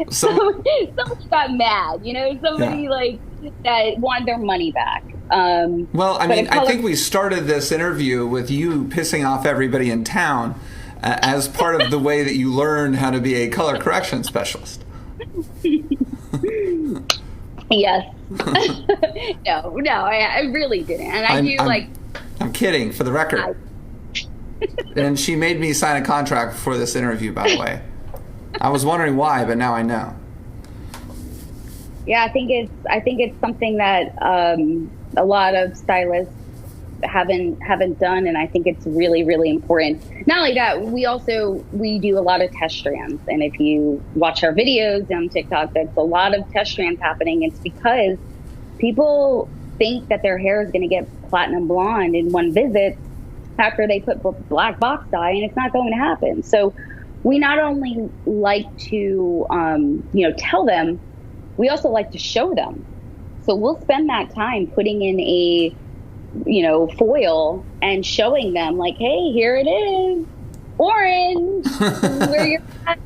Somebody got mad, you know? Somebody like that wanted their money back. Well, I mean, I think we started this interview with you pissing off everybody in town as part of the way that you learned how to be a color correction specialist. Yes. No, I really didn't. And I'm kidding, for the record. And she made me sign a contract for this interview, by the way. I was wondering why, but now I know. Yeah, I think it's something that a lot of stylists haven't done, and I think it's really, really important. Not only that, we do a lot of test strands, and if you watch our videos on TikTok, there's a lot of test strands happening. It's because people think that their hair is going to get platinum blonde in one visit after they put black box dye, and it's not going to happen. So we not only like to, tell them, we also like to show them. So we'll spend that time putting in a, foil and showing them like, hey, here it is, orange, this is where you're at.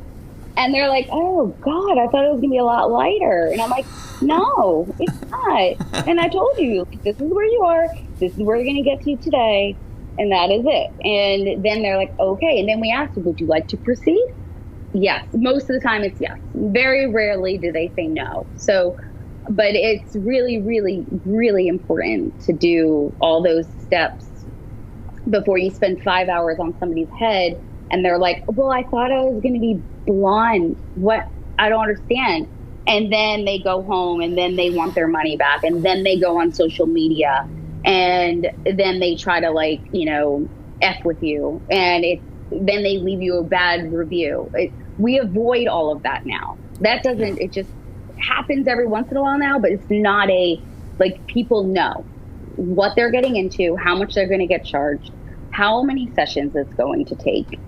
And they're like, oh, God, I thought it was going to be a lot lighter. And I'm like, no, it's not. And I told you, this is where you are. This is where you're going to get to today. And that is it. And then they're like, okay. And then we ask them, would you like to proceed? Yes. Most of the time it's yes. Very rarely do they say no. So, but it's really, really, really important to do all those steps before you spend 5 hours on somebody's head. And they're like, well, I thought I was going to be blonde. What? I don't understand. And then they go home and then they want their money back. And then they go on social media and then they try to F with you. And then they leave you a bad review. We avoid all of that now. It just happens every once in a while now, but it's not people know what they're getting into, how much they're going to get charged, how many sessions it's going to take.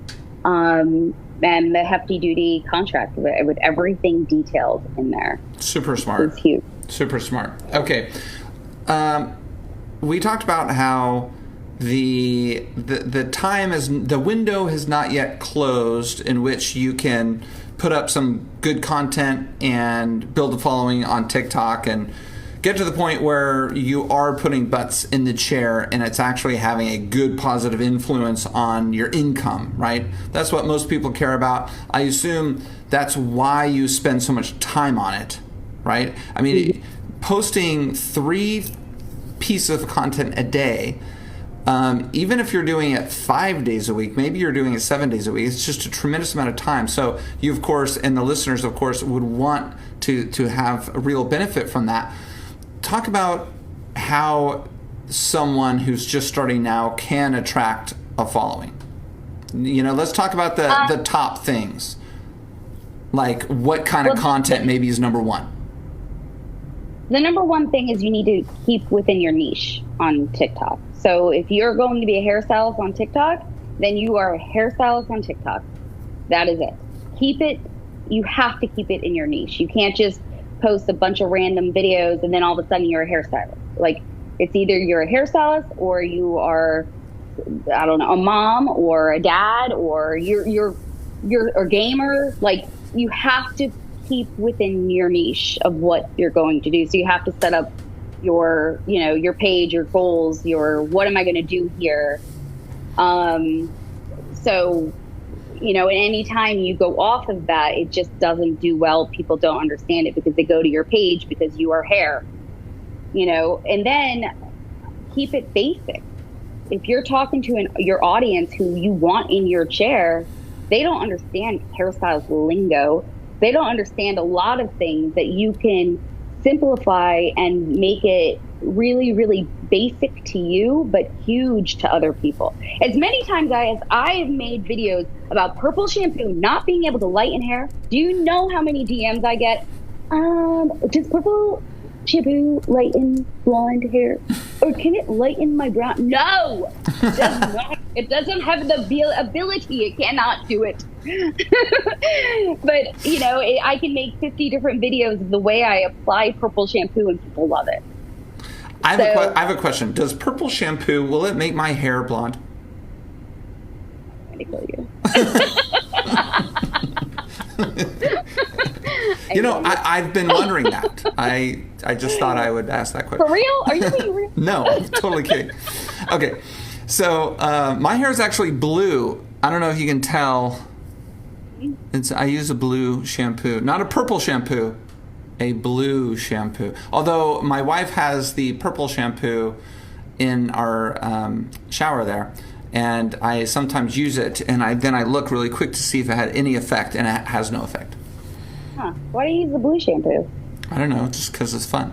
And the hefty duty contract with everything detailed in there. Super smart. It's huge. Super smart. Okay. We talked about how the time the window has not yet closed in which you can put up some good content and build a following on TikTok and get to the point where you are putting butts in the chair and it's actually having a good positive influence on your income, right? That's what most people care about. I assume that's why you spend so much time on it, right? I mean, posting 3 pieces of content a day, even if you're doing it 5 days a week, maybe you're doing it 7 days a week, it's just a tremendous amount of time. So you, of course, and the listeners, of course, would want to have a real benefit from that. Talk about how someone who's just starting now can attract a following. Let's talk about the top things. Like what kind of content maybe is number one? The number one thing is you need to keep within your niche on TikTok. So if you're going to be a hairstylist on TikTok, then you are a hairstylist on TikTok. That is it. You have to keep it in your niche. You can't just post a bunch of random videos and then all of a sudden you're a hairstylist. It's either you're a hairstylist or you are, I don't know, a mom or a dad or you're a gamer. You have to keep within your niche of what you're going to do. So you have to set up your page, your goals, what am I going to do here? And any time you go off of that, it just doesn't do well. People don't understand it because they go to your page because you are hair, and then keep it basic. If you're talking to your audience who you want in your chair, they don't understand hairstyles lingo. They don't understand a lot of things that you can simplify and make it really, really basic to you, but huge to other people. As many times as I have made videos about purple shampoo not being able to lighten hair, do you know how many DMs I get? Does purple shampoo lighten blonde hair? Or can it lighten my brown? No! It does not. It doesn't have the ability. It cannot do it. But, I can make 50 different videos of the way I apply purple shampoo and people love it. I have a question. Does purple shampoo, will it make my hair blonde? I'm going to kill you. I've been wondering that. I just thought I would ask that question. For real? Are you being real? No, I'm totally kidding. Okay, so my hair is actually blue. I don't know if you can tell. I use a blue shampoo, not a purple shampoo, a blue shampoo. Although my wife has the purple shampoo in our shower there, and I sometimes use it, and then I look really quick to see if it had any effect, and it has no effect. Huh? Why do you use the blue shampoo? I don't know, just because it's fun.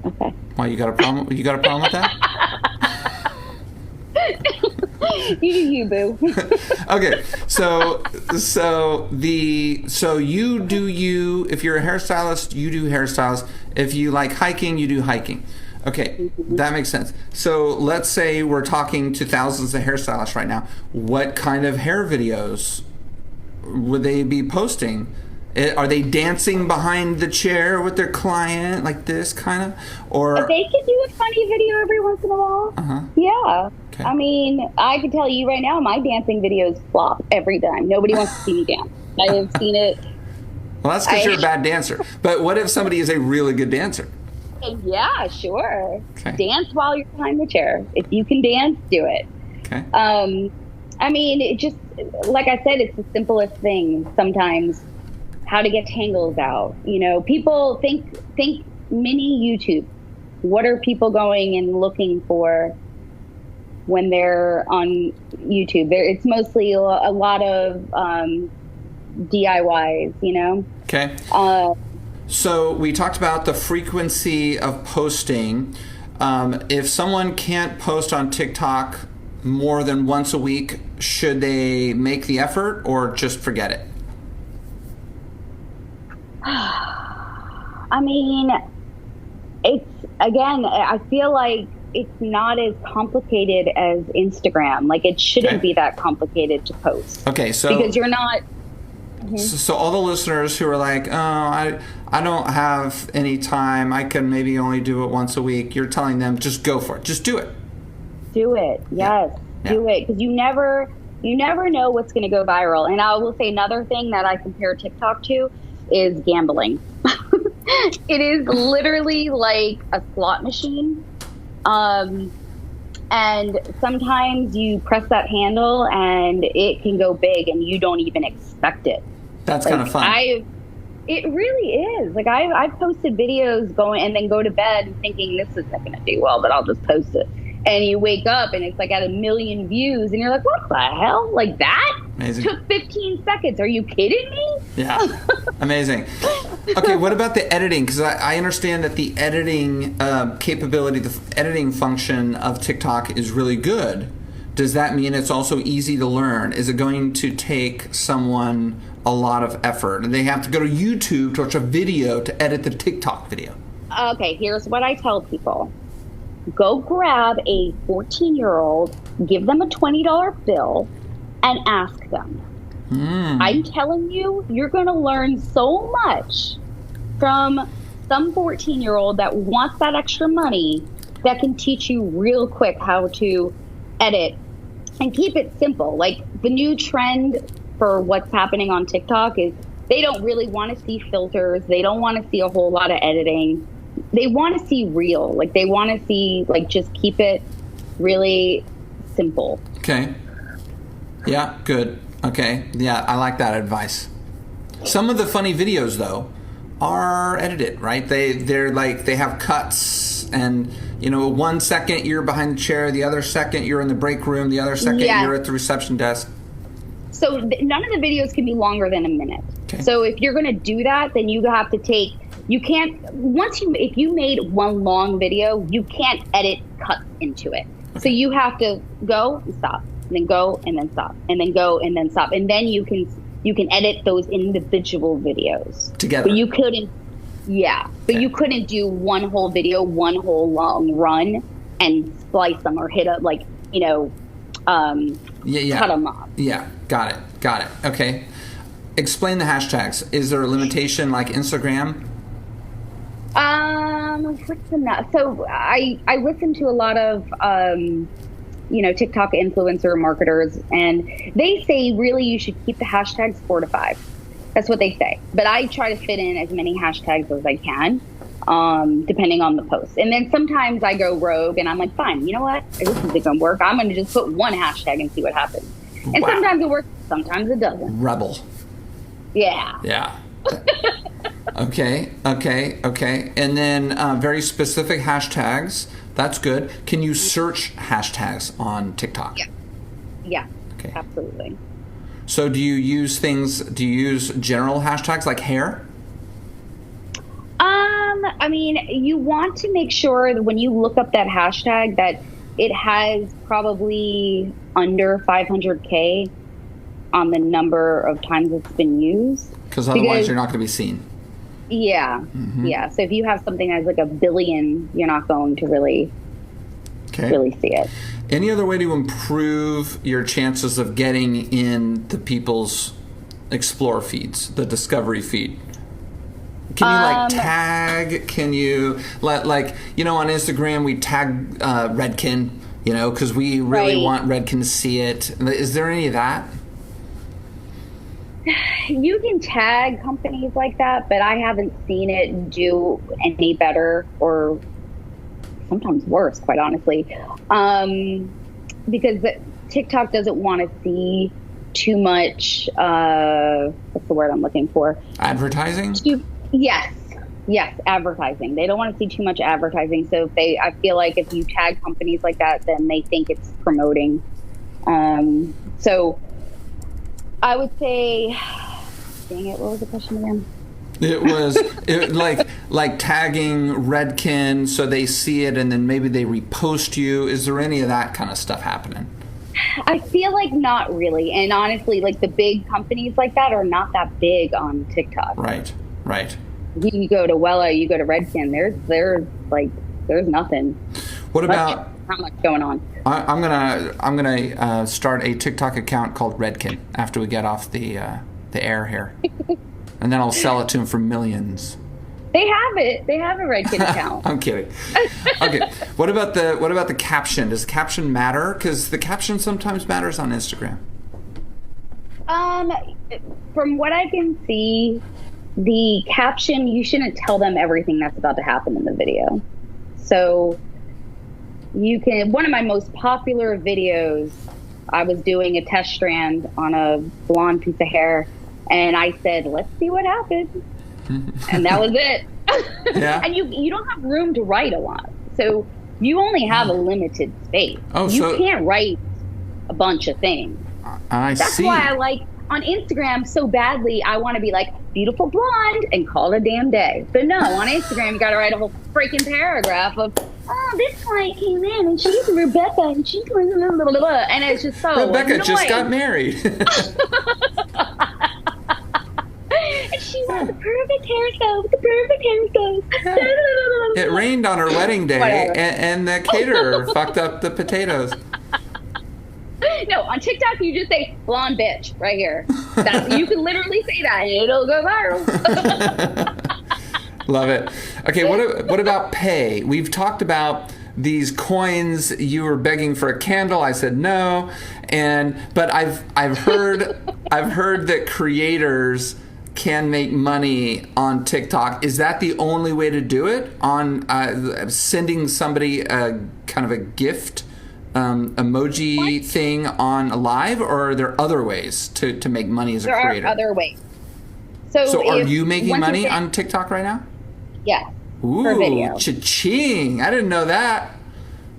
Okay. Why, you got a problem? You got a problem with that? You do you, boo. Okay, so you do you. If you're a hairstylist, you do hairstyles. If you like hiking, you do hiking. Okay, that makes sense. So let's say we're talking to thousands of hairstylists right now. What kind of hair videos would they be posting? Are they dancing behind the chair with their client like this kind of? Or they can do a funny video every once in a while. Yeah. Okay. I mean, I can tell you right now, my dancing videos flop every time. Nobody wants to see me dance. I have seen it. Well, that's because you're a bad dancer. But what if somebody is a really good dancer? Yeah, sure. Okay. Dance while you're behind the chair. If you can dance, do it. Okay. I mean, it just, like I said, it's the simplest thing sometimes. How to get tangles out. You know, people think mini YouTube. What are people going and looking for when they're on YouTube? It's mostly a lot of DIYs, you know? Okay. So we talked about the frequency of posting. If someone can't post on TikTok more than once a week, should they make the effort or just forget it? I mean, I feel like it's not as complicated as Instagram. Like, it shouldn't be that complicated to post. Okay, so because you're not. So all the listeners who are like, oh, I don't have any time, I can maybe only do it once a week, you're telling them just go for it, just do it. Do it, yes, do it, because you never know what's going to go viral. And I will say another thing that I compare TikTok to is gambling. It is literally like a slot machine. And sometimes you press that handle and it can go big and you don't even expect it. That's kind of fun. It really is. Like, I've posted videos going and then go to bed thinking this isn't going to do well, but I'll just post it. And you wake up and it's like at 1 million views and you're like, what the hell? Like, that? Amazing. Took 15 seconds. Are you kidding me? Yeah. Amazing. Okay, what about the editing? Because I understand that the editing capability, the editing function of TikTok is really good. Does that mean it's also easy to learn? Is it going to take someone a lot of effort? Do they have to go to YouTube to watch a video to edit the TikTok video? Okay, here's what I tell people. Go grab a 14-year-old, give them a $20 bill, and ask them. I'm telling you, you're going to learn so much from some 14-year-old that wants that extra money that can teach you real quick how to edit and keep it simple. Like, the new trend for what's happening on TikTok is they don't really want to see filters. They don't want to see a whole lot of editing. They want to see real. Like, they want to see, like, just keep it really simple. Okay. Yeah, good. Okay. Yeah, I like that advice. Some of the funny videos, though, are edited, right? They're like, they have cuts and, you know, 1 second you're behind the chair, the other second you're in the break room, the other second you're at the reception desk. So none of the videos can be longer than a minute. Okay. So if you're going to do that, then you have to take, you can't, if you made one long video, you can't edit cuts into it. Okay. So you have to go and stop, and then go and then stop, and then go and then stop. And then you can edit those individual videos. Together. But you couldn't, you couldn't do one whole video, one whole long run and splice them or hit up, like, you know, cut them off. Yeah, got it. Okay. Explain the hashtags. Is there a limitation like Instagram? What's enough? So I listen to a lot of, TikTok influencer marketers, and they say really you should keep the hashtags 4 to 5. That's what they say. But I try to fit in as many hashtags as I can, depending on the post. And then sometimes I go rogue and I'm like, fine, you know what? This isn't going to work. I'm going to just put one hashtag and see what happens. And sometimes it works, sometimes it doesn't. Rebel. Yeah. Okay. And then very specific hashtags. That's good. Can you search hashtags on TikTok? Yeah. Okay. Absolutely. So do you use general hashtags like hair? I mean, you want to make sure that when you look up that hashtag that it has probably under 500K on the number of times it's been used. Because otherwise you're not going to be seen. Yeah. Mm-hmm. Yeah. So if you have something that's like 1 billion, you're not going to really see it. Any other way to improve your chances of getting in the people's explore feeds, the discovery feed? Can you like tag? Can you like on Instagram we tag Redken, because we really want Redken to see it. Is there any of that? You can tag companies like that, but I haven't seen it do any better, or sometimes worse, quite honestly, because TikTok doesn't want to see too much. What's the word I'm looking for? Advertising? Yes, advertising. They don't want to see too much advertising. So I feel like if you tag companies like that, then they think it's promoting. So I would say, dang it, what was the question again? It was like tagging Redken so they see it and then maybe they repost you. Is there any of that kind of stuff happening? I feel like not really. And honestly, like the big companies like that are not that big on TikTok. Right. You go to 𝗦𝗨, you go to Redken, there's nothing. What about not much going on? I'm gonna start a TikTok account called Redken after we get off the air here, and then I'll sell it to him for millions. They have it. They have a Redken account. I'm kidding. Okay. What about the caption? Does the caption matter? Because the caption sometimes matters on Instagram. From what I can see, the caption, you shouldn't tell them everything that's about to happen in the video. So one of my most popular videos, I was doing a test strand on a blonde piece of hair, and I said, let's see what happens. And that was it. Yeah. And you don't have room to write a lot. So you only have a limited space. You can't write a bunch of things. That's why I like on Instagram so badly. I want to be like beautiful blonde and call it a damn day. But no, on Instagram you got to write a whole freaking paragraph of, this client came in and she's Rebecca and she's blah, blah, blah, blah, blah, and it's just so Rebecca annoying. just got married. And she wants the perfect hairstyle. It rained on her wedding day, and the caterer fucked up the potatoes. No, on TikTok you just say blonde bitch right here. You can literally say that and it'll go viral. Love it. Okay, what about pay? We've talked about these coins. You were begging for a candle. I said no, but I've heard that creators can make money on TikTok. Is that the only way to do it? On sending somebody a kind of a gift emoji thing on a live, or are there other ways to make money as a creator? There are other ways. So are you making money on TikTok right now? Yeah. Ooh, per video. Cha-ching. I didn't know that.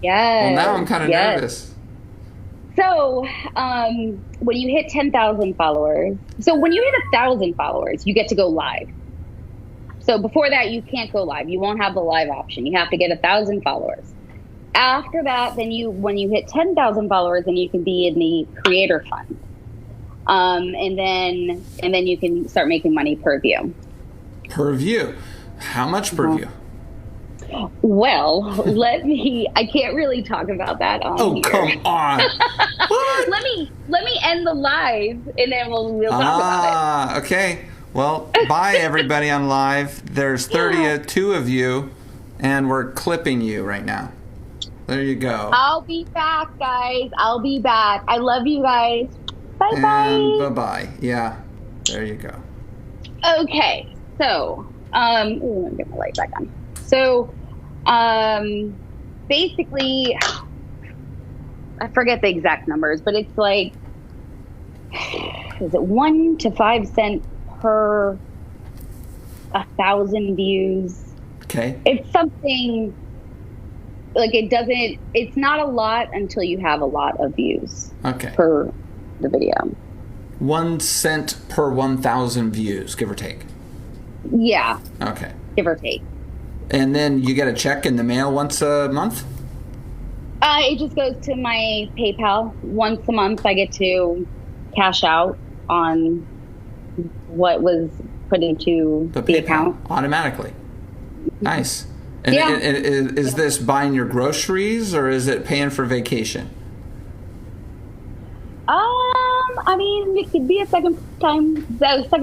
Yes. Well, now I'm kind of nervous. So, when you hit 10,000 followers, when you hit 1,000 followers, you get to go live. So before that, you can't go live. You won't have the live option. You have to get 1,000 followers. After that, when you hit 10,000 followers, then you can be in the creator fund. And then you can start making money per view. Per view? How much per view? Well, I can't really talk about that on here. Come on. What? Let me end the live and then we'll talk about it. Okay. Well, bye everybody on live. There's 32 of you and we're clipping you right now. There you go. I'll be back, guys. I'll be back. I love you guys. Bye-bye. And bye-bye. Yeah. There you go. Okay. So, let me get my light back on. So, basically, I forget the exact numbers, but it's like, is it 1 to 5 cents per 1,000 views? Okay. It's something like it's not a lot until you have a lot of views. Okay. Per the video. 1 cent per 1,000 views, give or take. Yeah. Okay. Give or take. And then you get a check in the mail once a month? It just goes to my PayPal. Once a month I get to cash out on what was put into the account. Automatically. Nice. And yeah. Is this buying your groceries or is it paying for vacation? I mean, it could be a second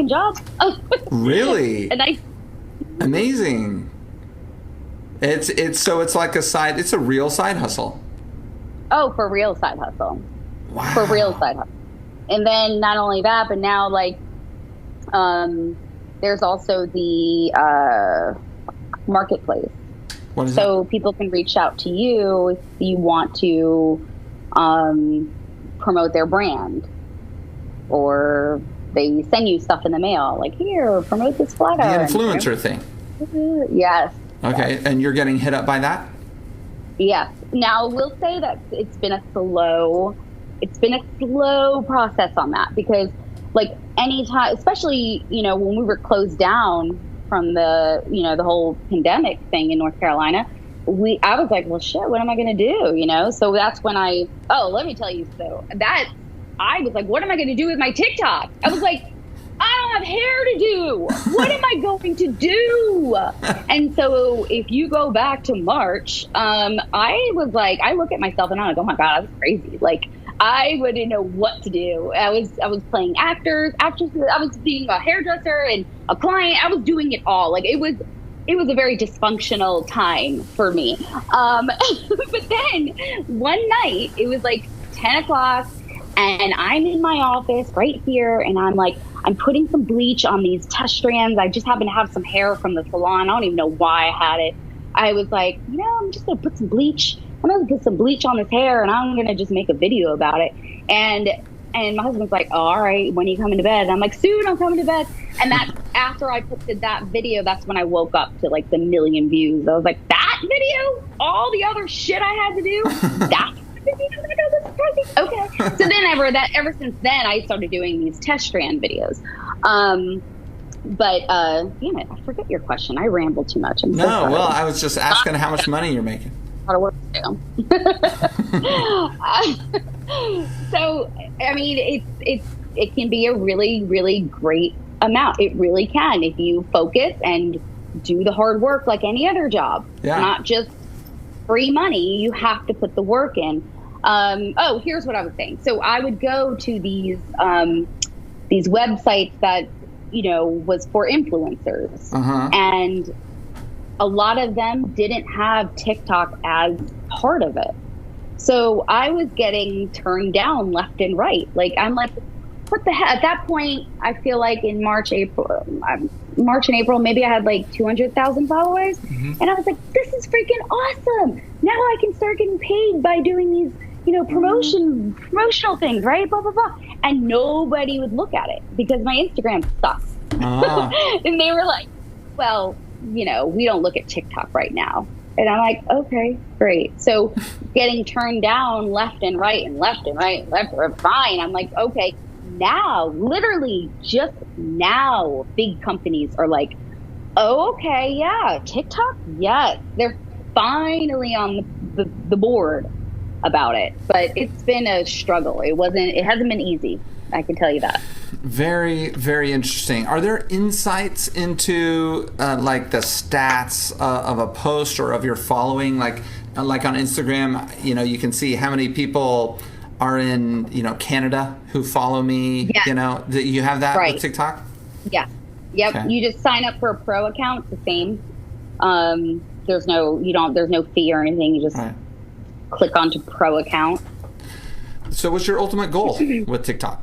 job. Really? And Amazing. It's like it's a real side hustle. Oh, for real side hustle. Wow. For real side hustle. And then not only that, but now there's also the marketplace. What is so people can reach out to you if you want to promote their brand, or they send you stuff in the mail, like, here, promote this flat The iron. influencer thing. Yes. Okay, yes. And you're getting hit up by that? Yes. Now, we'll say that it's been a slow process on that, because like anytime, especially, when we were closed down from the whole pandemic thing in North Carolina, I was like, well, shit, what am I going to do? So that's when let me tell you. So that I was like, what am I going to do with my TikTok? I was like, I don't have hair to do. What am I going to do? And so if you go back to March, I was like, I look at myself and I'm like, oh my God, I was crazy. Like, I wouldn't know what to do. I was playing actresses. I was being a hairdresser and a client. I was doing it all. Like, it was a very dysfunctional time for me. But then one night, it was like 10 o'clock, and I'm in my office right here, and I'm putting some bleach on these test strands. I just happen to have some hair from the salon. I don't even know why I had it. I was like, I'm just going to put some bleach. I'm going to put some bleach on this hair, and I'm going to just make a video about it. And my husband's like, oh, all right, when are you coming to bed? And I'm like, soon, I'm coming to bed. And that's after I posted that video, that's when I woke up to like the 1 million views. I was like, that video? All the other shit I had to do? That's the video? This is crazy. Okay. So then ever since then, I started doing these test strand videos. But damn it, I forget your question. I rambled too much. I'm so sorry. Well, I was just asking how much money you're making. A lot of work to do. So, I mean, it can be a really, really great amount. It really can, if you focus and do the hard work like any other job. Yeah. It's not just free money. You have to put the work in. Here's what I was saying. So I would go to these websites that, was for influencers. And a lot of them didn't have TikTok as part of it. So I was getting turned down left and right. Like, I'm like, what the heck? At that point, I feel like in March and April, maybe I had like 200,000 followers. And I was like, this is freaking awesome. Now I can start getting paid by doing these, promotional things, right? Blah, blah, blah. And nobody would look at it because my Instagram sucks. And they were like, well, we don't look at TikTok right now. And I'm like, okay, great. So getting turned down left and right and left and right and left and fine. I'm like, okay, now, literally just now, big companies are like, oh, okay, yeah, TikTok, yes. They're finally on the board about it. But it's been a struggle. It hasn't been easy. I can tell you that. Very, very interesting. Are there insights into like the stats of a post or of your following? Like on Instagram, you can see how many people are in, Canada who follow me. Yes. You have that right. with TikTok? Yeah. Yep. Okay. You just sign up for a pro account. It's the same. There's no fee or anything. You just click onto pro account. So what's your ultimate goal with TikTok?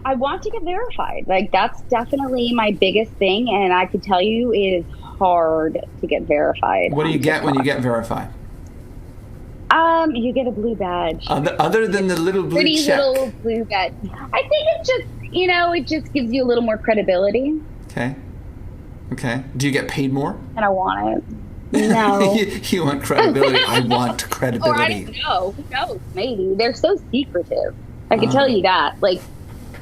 I want to get verified. Like, that's definitely my biggest thing, and I can tell you it is hard to get verified. What do you get when you get verified? You get a blue badge. Other than the little blue pretty check. Little blue badge. I think it's just, it just gives you a little more credibility. Okay. Do you get paid more? And I want it. No. You want credibility. I want credibility. Or I don't know. Who knows? Maybe. They're so secretive. I can tell you that. Like,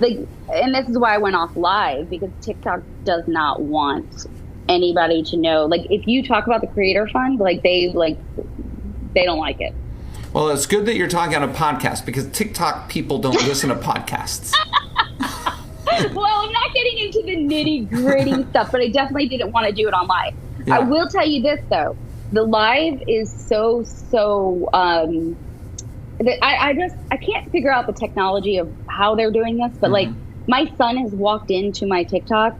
and this is why I went off live, because TikTok does not want anybody to know. Like, if you talk about the Creator Fund, they don't like it. Well, it's good that you're talking on a podcast, because TikTok people don't listen to podcasts. Well, I'm not getting into the nitty gritty stuff, but I definitely didn't want to do it on live. Yeah. I will tell you this though. The live is so I can't figure out the technology of how they're doing this, but like my son has walked into my TikTok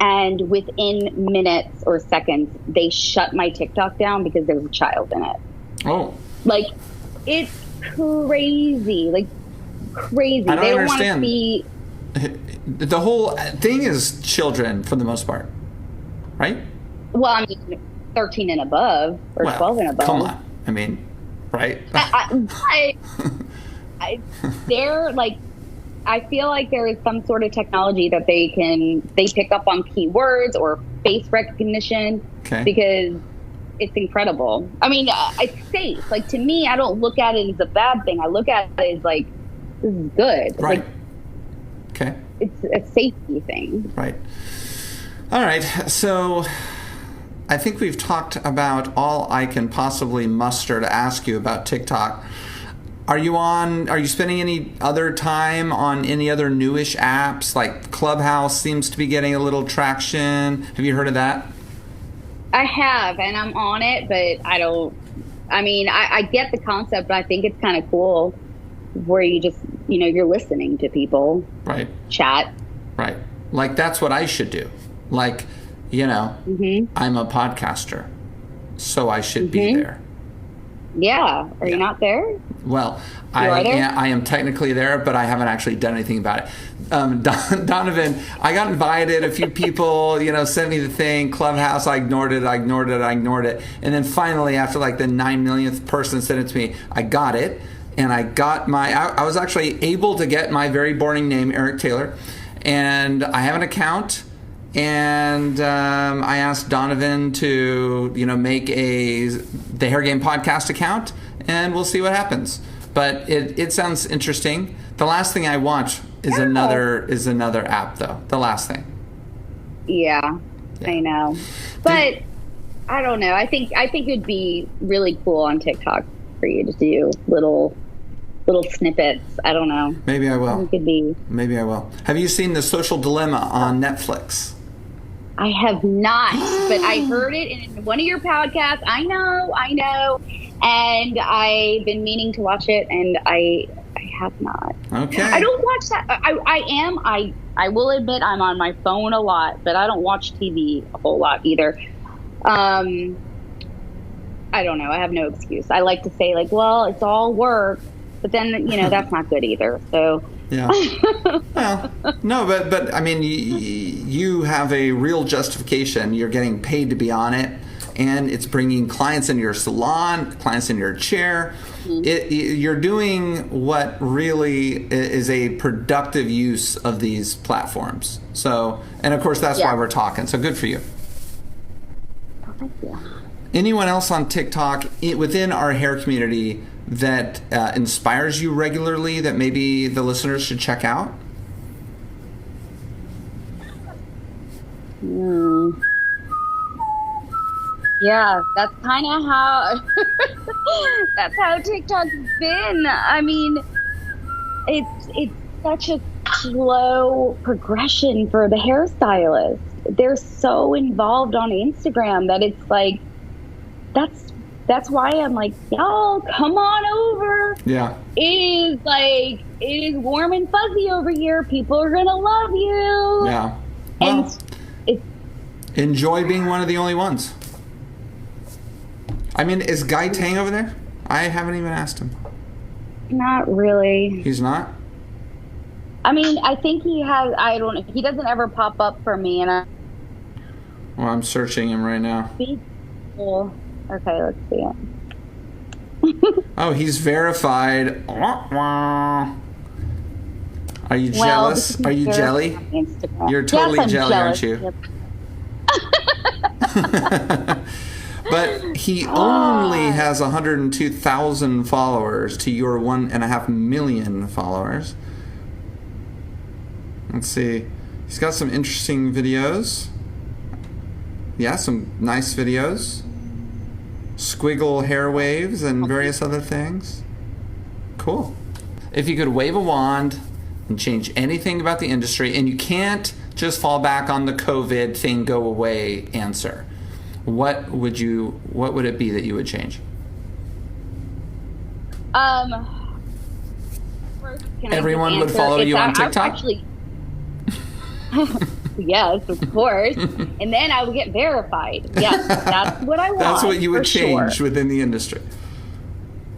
and within minutes or seconds, they shut my TikTok down because there's a child in it. Oh. Like, it's crazy. Like, crazy. I don't they don't understand. want to see. The whole thing is children for the most part, right? Well, I mean, 13 and above or 12 and above. Come on. I mean, right? They're like, I feel like there is some sort of technology that they pick up on keywords or face recognition because it's incredible. I mean, it's safe. Like, to me, I don't look at it as a bad thing. I look at it as like, this is good. Right. Like, okay. It's a safety thing. Right. All right. So I think we've talked about all I can possibly muster to ask you about TikTok. Are you spending any other time on any other newish apps? Like Clubhouse seems to be getting a little traction. Have you heard of that? I have, and I'm on it, but I get the concept, but I think it's kind of cool where you just, you're listening to people. Right. Chat. Right. Like, that's what I should do. Like, I'm a podcaster, so I should be there. Yeah. Are you not there? Well, I am technically there, but I haven't actually done anything about it. Donovan, I got invited. A few people, sent me the thing. Clubhouse, I ignored it. And then finally, after like the 9 millionth person sent it to me, I got it. And I was actually able to get my very boring name, 𝗧𝗢𝗧, and I have an account. And I asked Donovan to, make the Hair Game podcast account, and we'll see what happens. But it sounds interesting. The last thing I want is another app, though. The last thing. Yeah. I know. But I don't know. I think it'd be really cool on TikTok for you to do little snippets. I don't know. Maybe I will. It could be. Maybe I will. Have you seen The Social Dilemma on Netflix? I have not, but I heard it in one of your podcasts. I know. And I've been meaning to watch it, and I have not. Okay. I don't watch that. I will admit I'm on my phone a lot, but I don't watch TV a whole lot either. I don't know. I have no excuse. I like to say, like, well, it's all work, but then, that's not good either. So. Yeah. Well, no, but I mean, you have a real justification. You're getting paid to be on it, and it's bringing clients into your salon, clients into your chair. You're doing what really is a productive use of these platforms. So, and of course, that's why we're talking. So good for you. Thank you. Anyone else on TikTok within our hair community that inspires you regularly that maybe the listeners should check out? Yeah, that's kind of how TikTok's been. I mean, it's such a slow progression for the hairstylist. They're so involved on Instagram that it's like that's why I'm like, y'all, come on over. Yeah. It is warm and fuzzy over here. People are gonna love you. Yeah. Well, and enjoy being one of the only ones. I mean, is Guy Tang over there? I haven't even asked him. Not really. He's not? I mean, I think he has. I don't know. He doesn't ever pop up for me, and Well, I'm searching him right now. Cool. Okay, let's see it. Oh, he's verified. Are you jealous? Are you jelly? You're totally jelly, aren't you? Yep. But he only has 102,000 followers to your 1.5 million followers. Let's see. He's got some interesting videos. Yeah, some nice videos. Squiggle hair waves and various other things. Cool. If you could wave a wand and change anything about the industry, and you can't just fall back on the COVID thing go away answer, what would it be that you would change? first, can Everyone I would just follow answer? you on I TikTok? actually, yes, of course. And then I would get verified. Yes, that's what I want. That's what you would for change sure. within the industry.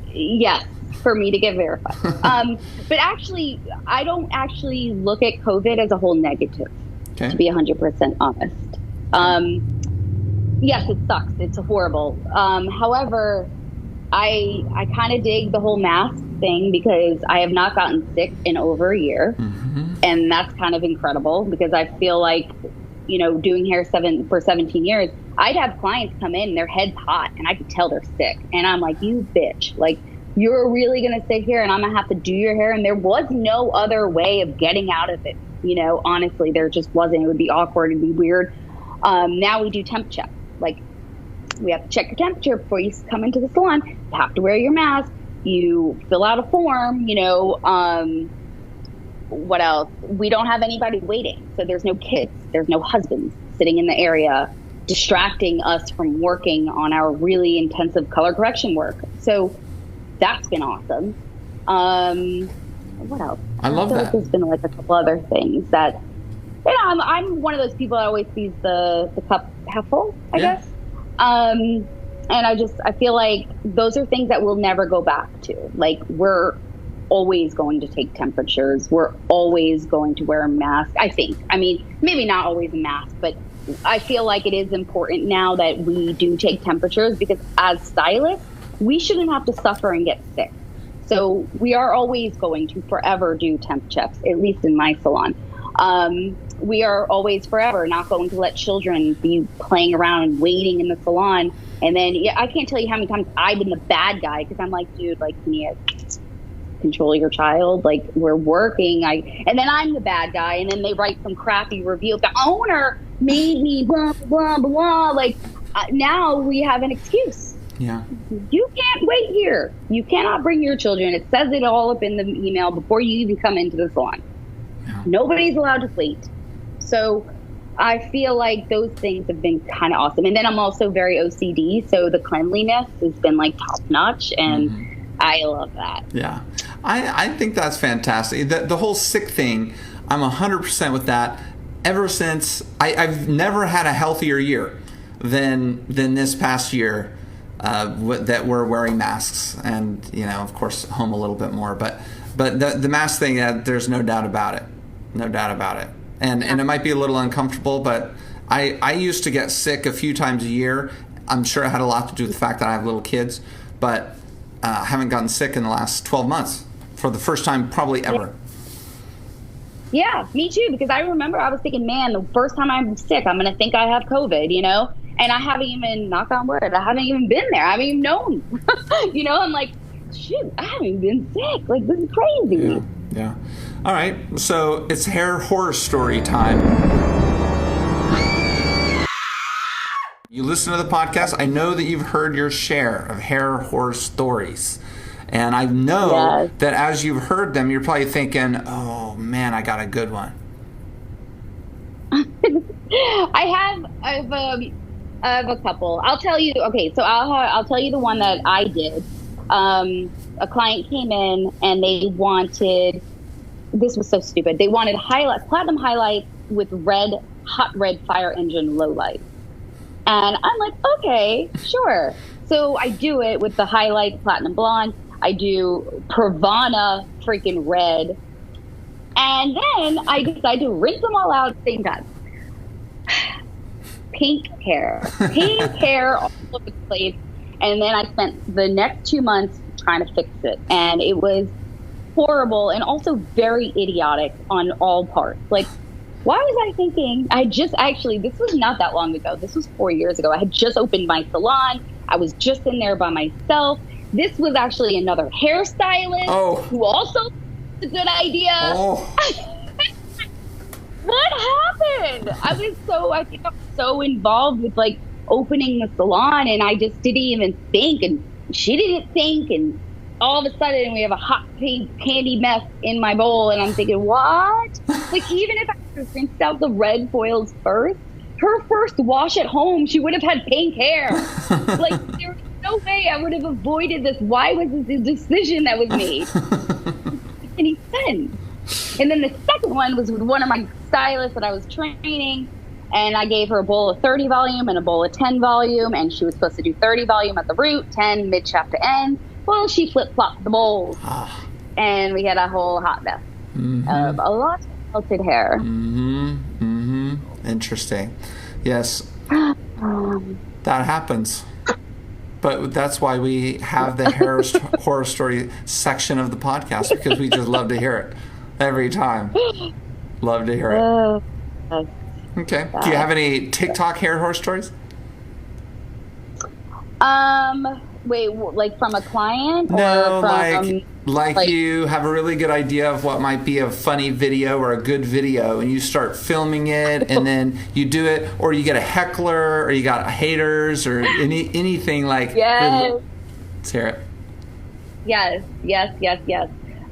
Yes, for me to get verified. But actually, I don't actually look at COVID as a whole negative, to be 100% honest. Yes, it sucks. It's horrible. However, I kind of dig the whole mask thing because I have not gotten sick in over a year. Mm-hmm. And that's kind of incredible because I feel like, you know, doing hair for 17 years, I'd have clients come in and their head's hot and I could tell they're sick. And I'm like, you bitch, like, you're really going to sit here and I'm going to have to do your hair. And there was no other way of getting out of it. You know, honestly, there just wasn't. It would be awkward. It'd be weird. Now we do temp check. Like, we have to check your temperature before you come into the salon. You have to wear your mask. You fill out a form, you know. What else? We don't have anybody waiting. So there's no kids. There's no husbands sitting in the area distracting us from working on our really intensive color correction work. So that's been awesome. What else? I love that. Like there's been like a couple other things that, you know, I'm one of those people that always sees the cup half full, I guess. And I feel like those are things that we'll never go back to. Like, we're always going to take temperatures. We're always going to wear a mask, I think. I mean, maybe not always a mask, but I feel like it is important now that we do take temperatures because as stylists, we shouldn't have to suffer and get sick. So we are always going to forever do temp checks, at least in my salon. We are always forever not going to let children be playing around and waiting in the salon. And then I can't tell you how many times I've been the bad guy because I'm like, dude, like, can you control your child? Like, we're working. And then I'm the bad guy. And then they write some crappy review. The owner made me blah, blah, blah, blah. Like, now we have an excuse. Yeah. You can't wait here. You cannot bring your children. It says it all up in the email before you even come into the salon. Yeah. Nobody's allowed to wait. So I feel like those things have been kind of awesome. And then I'm also very OCD. So the cleanliness has been like top notch. And I love that. Yeah. I think that's fantastic. The whole sick thing, I'm 100% with that. Ever since I've never had a healthier year than this past year. That we're wearing masks and, you know, of course, home a little bit more. But the mask thing, there's no doubt about it. No doubt about it. And it might be a little uncomfortable, but I used to get sick a few times a year. I'm sure it had a lot to do with the fact that I have little kids. But I haven't gotten sick in the last 12 months for the first time probably ever. Yeah, me too. Because I remember I was thinking, man, the first time I'm sick, I'm going to think I have COVID, you know? And I haven't even, knock on wood, I haven't even been there. I haven't even known. You know, I'm like, shoot, I haven't even been sick. Like, this is crazy. Yeah. All right. So it's hair horror story time. You listen to the podcast. I know that you've heard your share of hair horror stories. And I know that as you've heard them, you're probably thinking, oh, man, I got a good one. I have a couple. I'll tell you. Okay, so I'll tell you the one that I did. A client came in and they wanted. This was so stupid. They wanted platinum highlights with hot red fire engine low light. And I'm like, okay, sure. So I do it with the highlight platinum blonde. I do Pravana freaking red. And then I decide to rinse them all out at the same time. Pink hair all over the place. And then I spent the next 2 months trying to fix it. And it was horrible and also very idiotic on all parts. Like, why was I thinking? This was not that long ago. This was 4 years ago. I had just opened my salon. I was just in there by myself. This was actually another hairstylist who also a good idea. What happened? I think I was so involved with like opening the salon and I just didn't even think and she didn't think and all of a sudden we have a hot pink candy mess in my bowl and I'm thinking, what? Like, even if I rinsed out the red foils first, her first wash at home, she would have had pink hair. Like, there was no way I would have avoided this. Why was this a decision that was made? Any And then the second one was with one of my stylists that I was training, and I gave her a bowl of 30 volume and a bowl of 10 volume, and she was supposed to do 30 volume at the root, 10 mid-shaft to end. Well, she flip-flopped the bowls, and we had a whole hot mess of a lot of melted hair. Interesting. Yes, that happens. But that's why we have the horror story section of the podcast, because we just love to hear it every time. Love to hear it. Okay. Do you have any TikTok hair horror stories? Wait, like from a client? No, or from, like you have a really good idea of what might be a funny video or a good video, and you start filming it, and then you do it, or you get a heckler, or you got haters, or anything like. Yes. Let's hear it. Yes.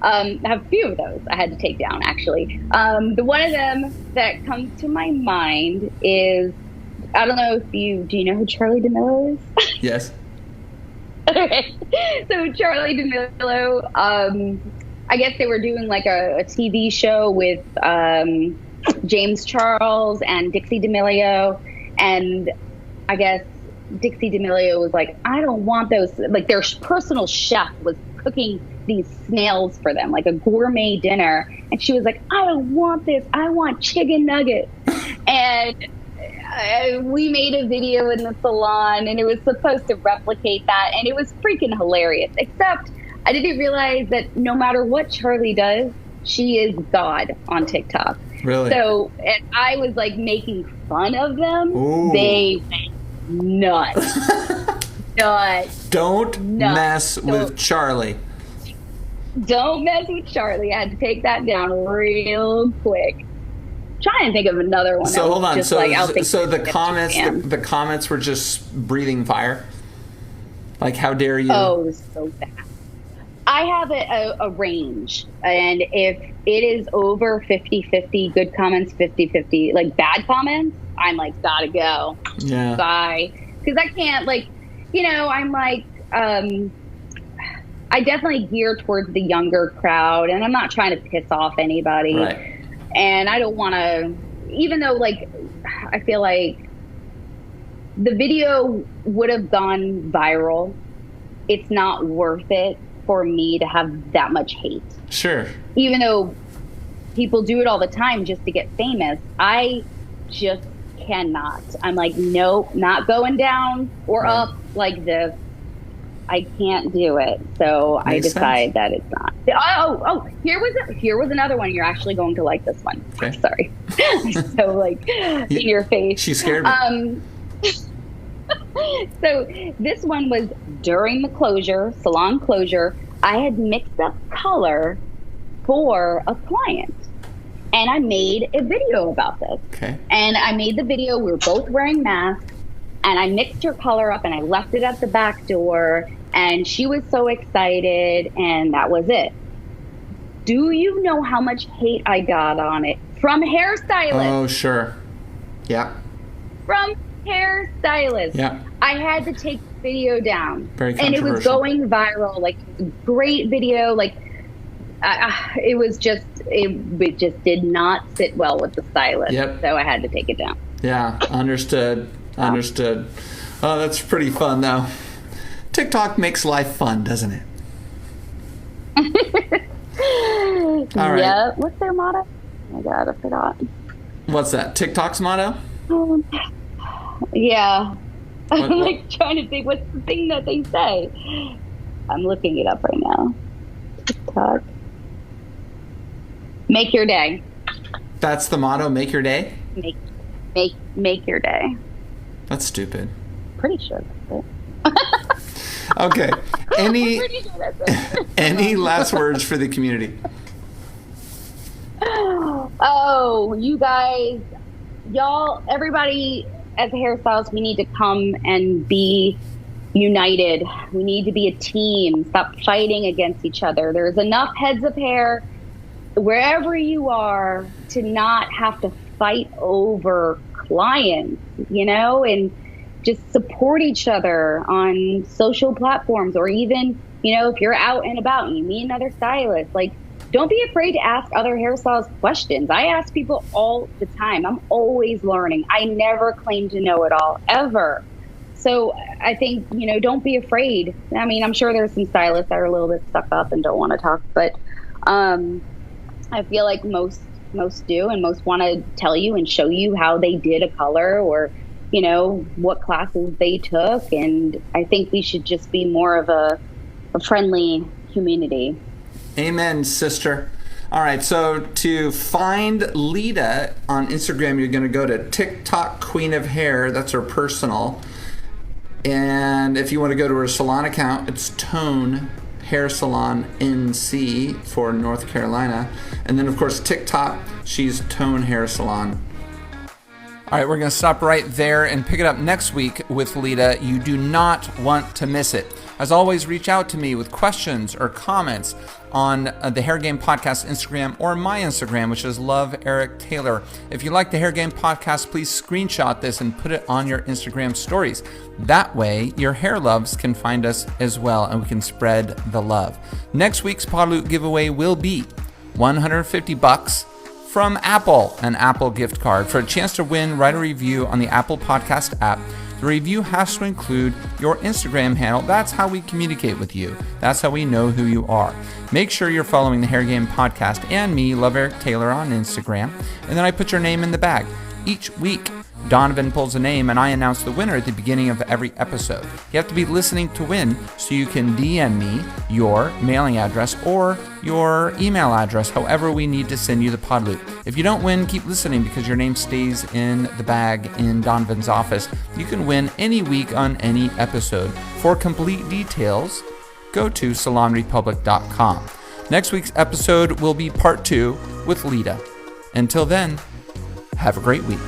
I have a few of those I had to take down, actually. The one of them that comes to my mind is, I don't know if do you know who Charli D'Amelio is? Yes. Okay. So Charli D'Amelio, I guess they were doing like a TV show with James Charles and Dixie D'Amelio, and I guess Dixie D'Amelio was like, I don't want those. Like their personal chef was cooking these snails for them, like a gourmet dinner, and she was like, I don't want this. I want chicken nuggets. And we made a video in the salon, and it was supposed to replicate that, and it was freaking hilarious. Except I didn't realize that no matter what Charli does, she is God on TikTok. Really? So, and I was like making fun of them. Ooh. They went nuts. Don't mess with Charli. Don't mess with Charli. I had to take that down real quick. Trying to think of another one. So hold on. So the comments were just breathing fire. Like, how dare you? Oh, it was so bad. I have a range, and if it is over 50-50 good comments, 50-50 like bad comments, I'm like, gotta go. Yeah. Bye. Because I can't, like, I'm like, I definitely gear towards the younger crowd, and I'm not trying to piss off anybody. Right. And I don't want to, even though, like, I feel like the video would have gone viral, it's not worth it for me to have that much hate. Sure. Even though people do it all the time just to get famous, I just cannot. I'm like, nope, not going down or up like this. I can't do it. So I decide that it's not. Oh, here was another one. You're actually going to like this one. Okay. Sorry. So like in your face. She scared me. So this one was during the salon closure. I had mixed up color for a client, and I made a video about this. Okay. And I made the video. We were both wearing masks, and I mixed her color up, and I left it at the back door. And she was so excited, and that was it. Do you know how much hate I got on it from hairstylists? Oh, sure. Yeah. From hairstylists. Yeah. I had to take the video down. Very and it was going viral. Like, great video. Like, it just did not sit well with the stylist. Yep. So I had to take it down. Yeah. Understood. Oh, that's pretty fun, though. TikTok makes life fun, doesn't it? All right. Yeah. What's their motto? Oh my God, I forgot. What's that? TikTok's motto? Yeah. I'm like trying to think what's the thing that they say. I'm looking it up right now. TikTok. Make your day. That's the motto, make your day? Make your day. That's stupid. Pretty sure that's it. Okay. Pretty sure that's it. Any last words for the community? Oh, you guys, y'all, everybody as a hairstylist, we need to come and be united. We need to be a team. Stop fighting against each other. There's enough heads of hair wherever you are to not have to fight over clients, and just support each other on social platforms, or even, if you're out and about and you meet another stylist, like, don't be afraid to ask other hairstylists questions. I ask people all the time. I'm always learning. I never claim to know it all, ever. So I think, don't be afraid. I mean, I'm sure there's some stylists that are a little bit stuck up and don't want to talk, but I feel like most do, and most want to tell you and show you how they did a color, or what classes they took. And I think we should just be more of a friendly community. Amen, sister. All right, so to find Leda on Instagram, you're going to go to TikTok Queen of Hair. That's her personal. And if you want to go to her salon account, it's Tone Hair Salon NC for North Carolina. And then, of course, TikTok, she's Tone Hair Salon. All right, we're going to stop right there and pick it up next week with Leda. You do not want to miss it. As always, reach out to me with questions or comments on the Hair Game Podcast Instagram or my Instagram, which is 𝗧𝗣𝗢𝗚. If you like the Hair Game Podcast, please screenshot this and put it on your Instagram stories. That way, your hair loves can find us as well, and we can spread the love. Next week's 𝗧𝗢𝗡 giveaway will be $150 from Apple, an Apple gift card. For a chance to win, write a review on the Apple Podcast app. The review has to include your Instagram handle. That's how we communicate with you. That's how we know who you are. Make sure you're following the Hair Game Podcast and me, 𝗧𝗣𝗢𝗚, on Instagram. And then I put your name in the bag. Each week, Donovan pulls a name and I announce the winner at the beginning of every episode. You have to be listening to win, so you can DM me your mailing address or your email address, however we need to send you the pod loop. If you don't win, keep listening because your name stays in the bag in Donovan's office. You can win any week on any episode. For complete details, go to salonrepublic.com. Next week's episode will be part 2 with Leda. Until then, have a great week.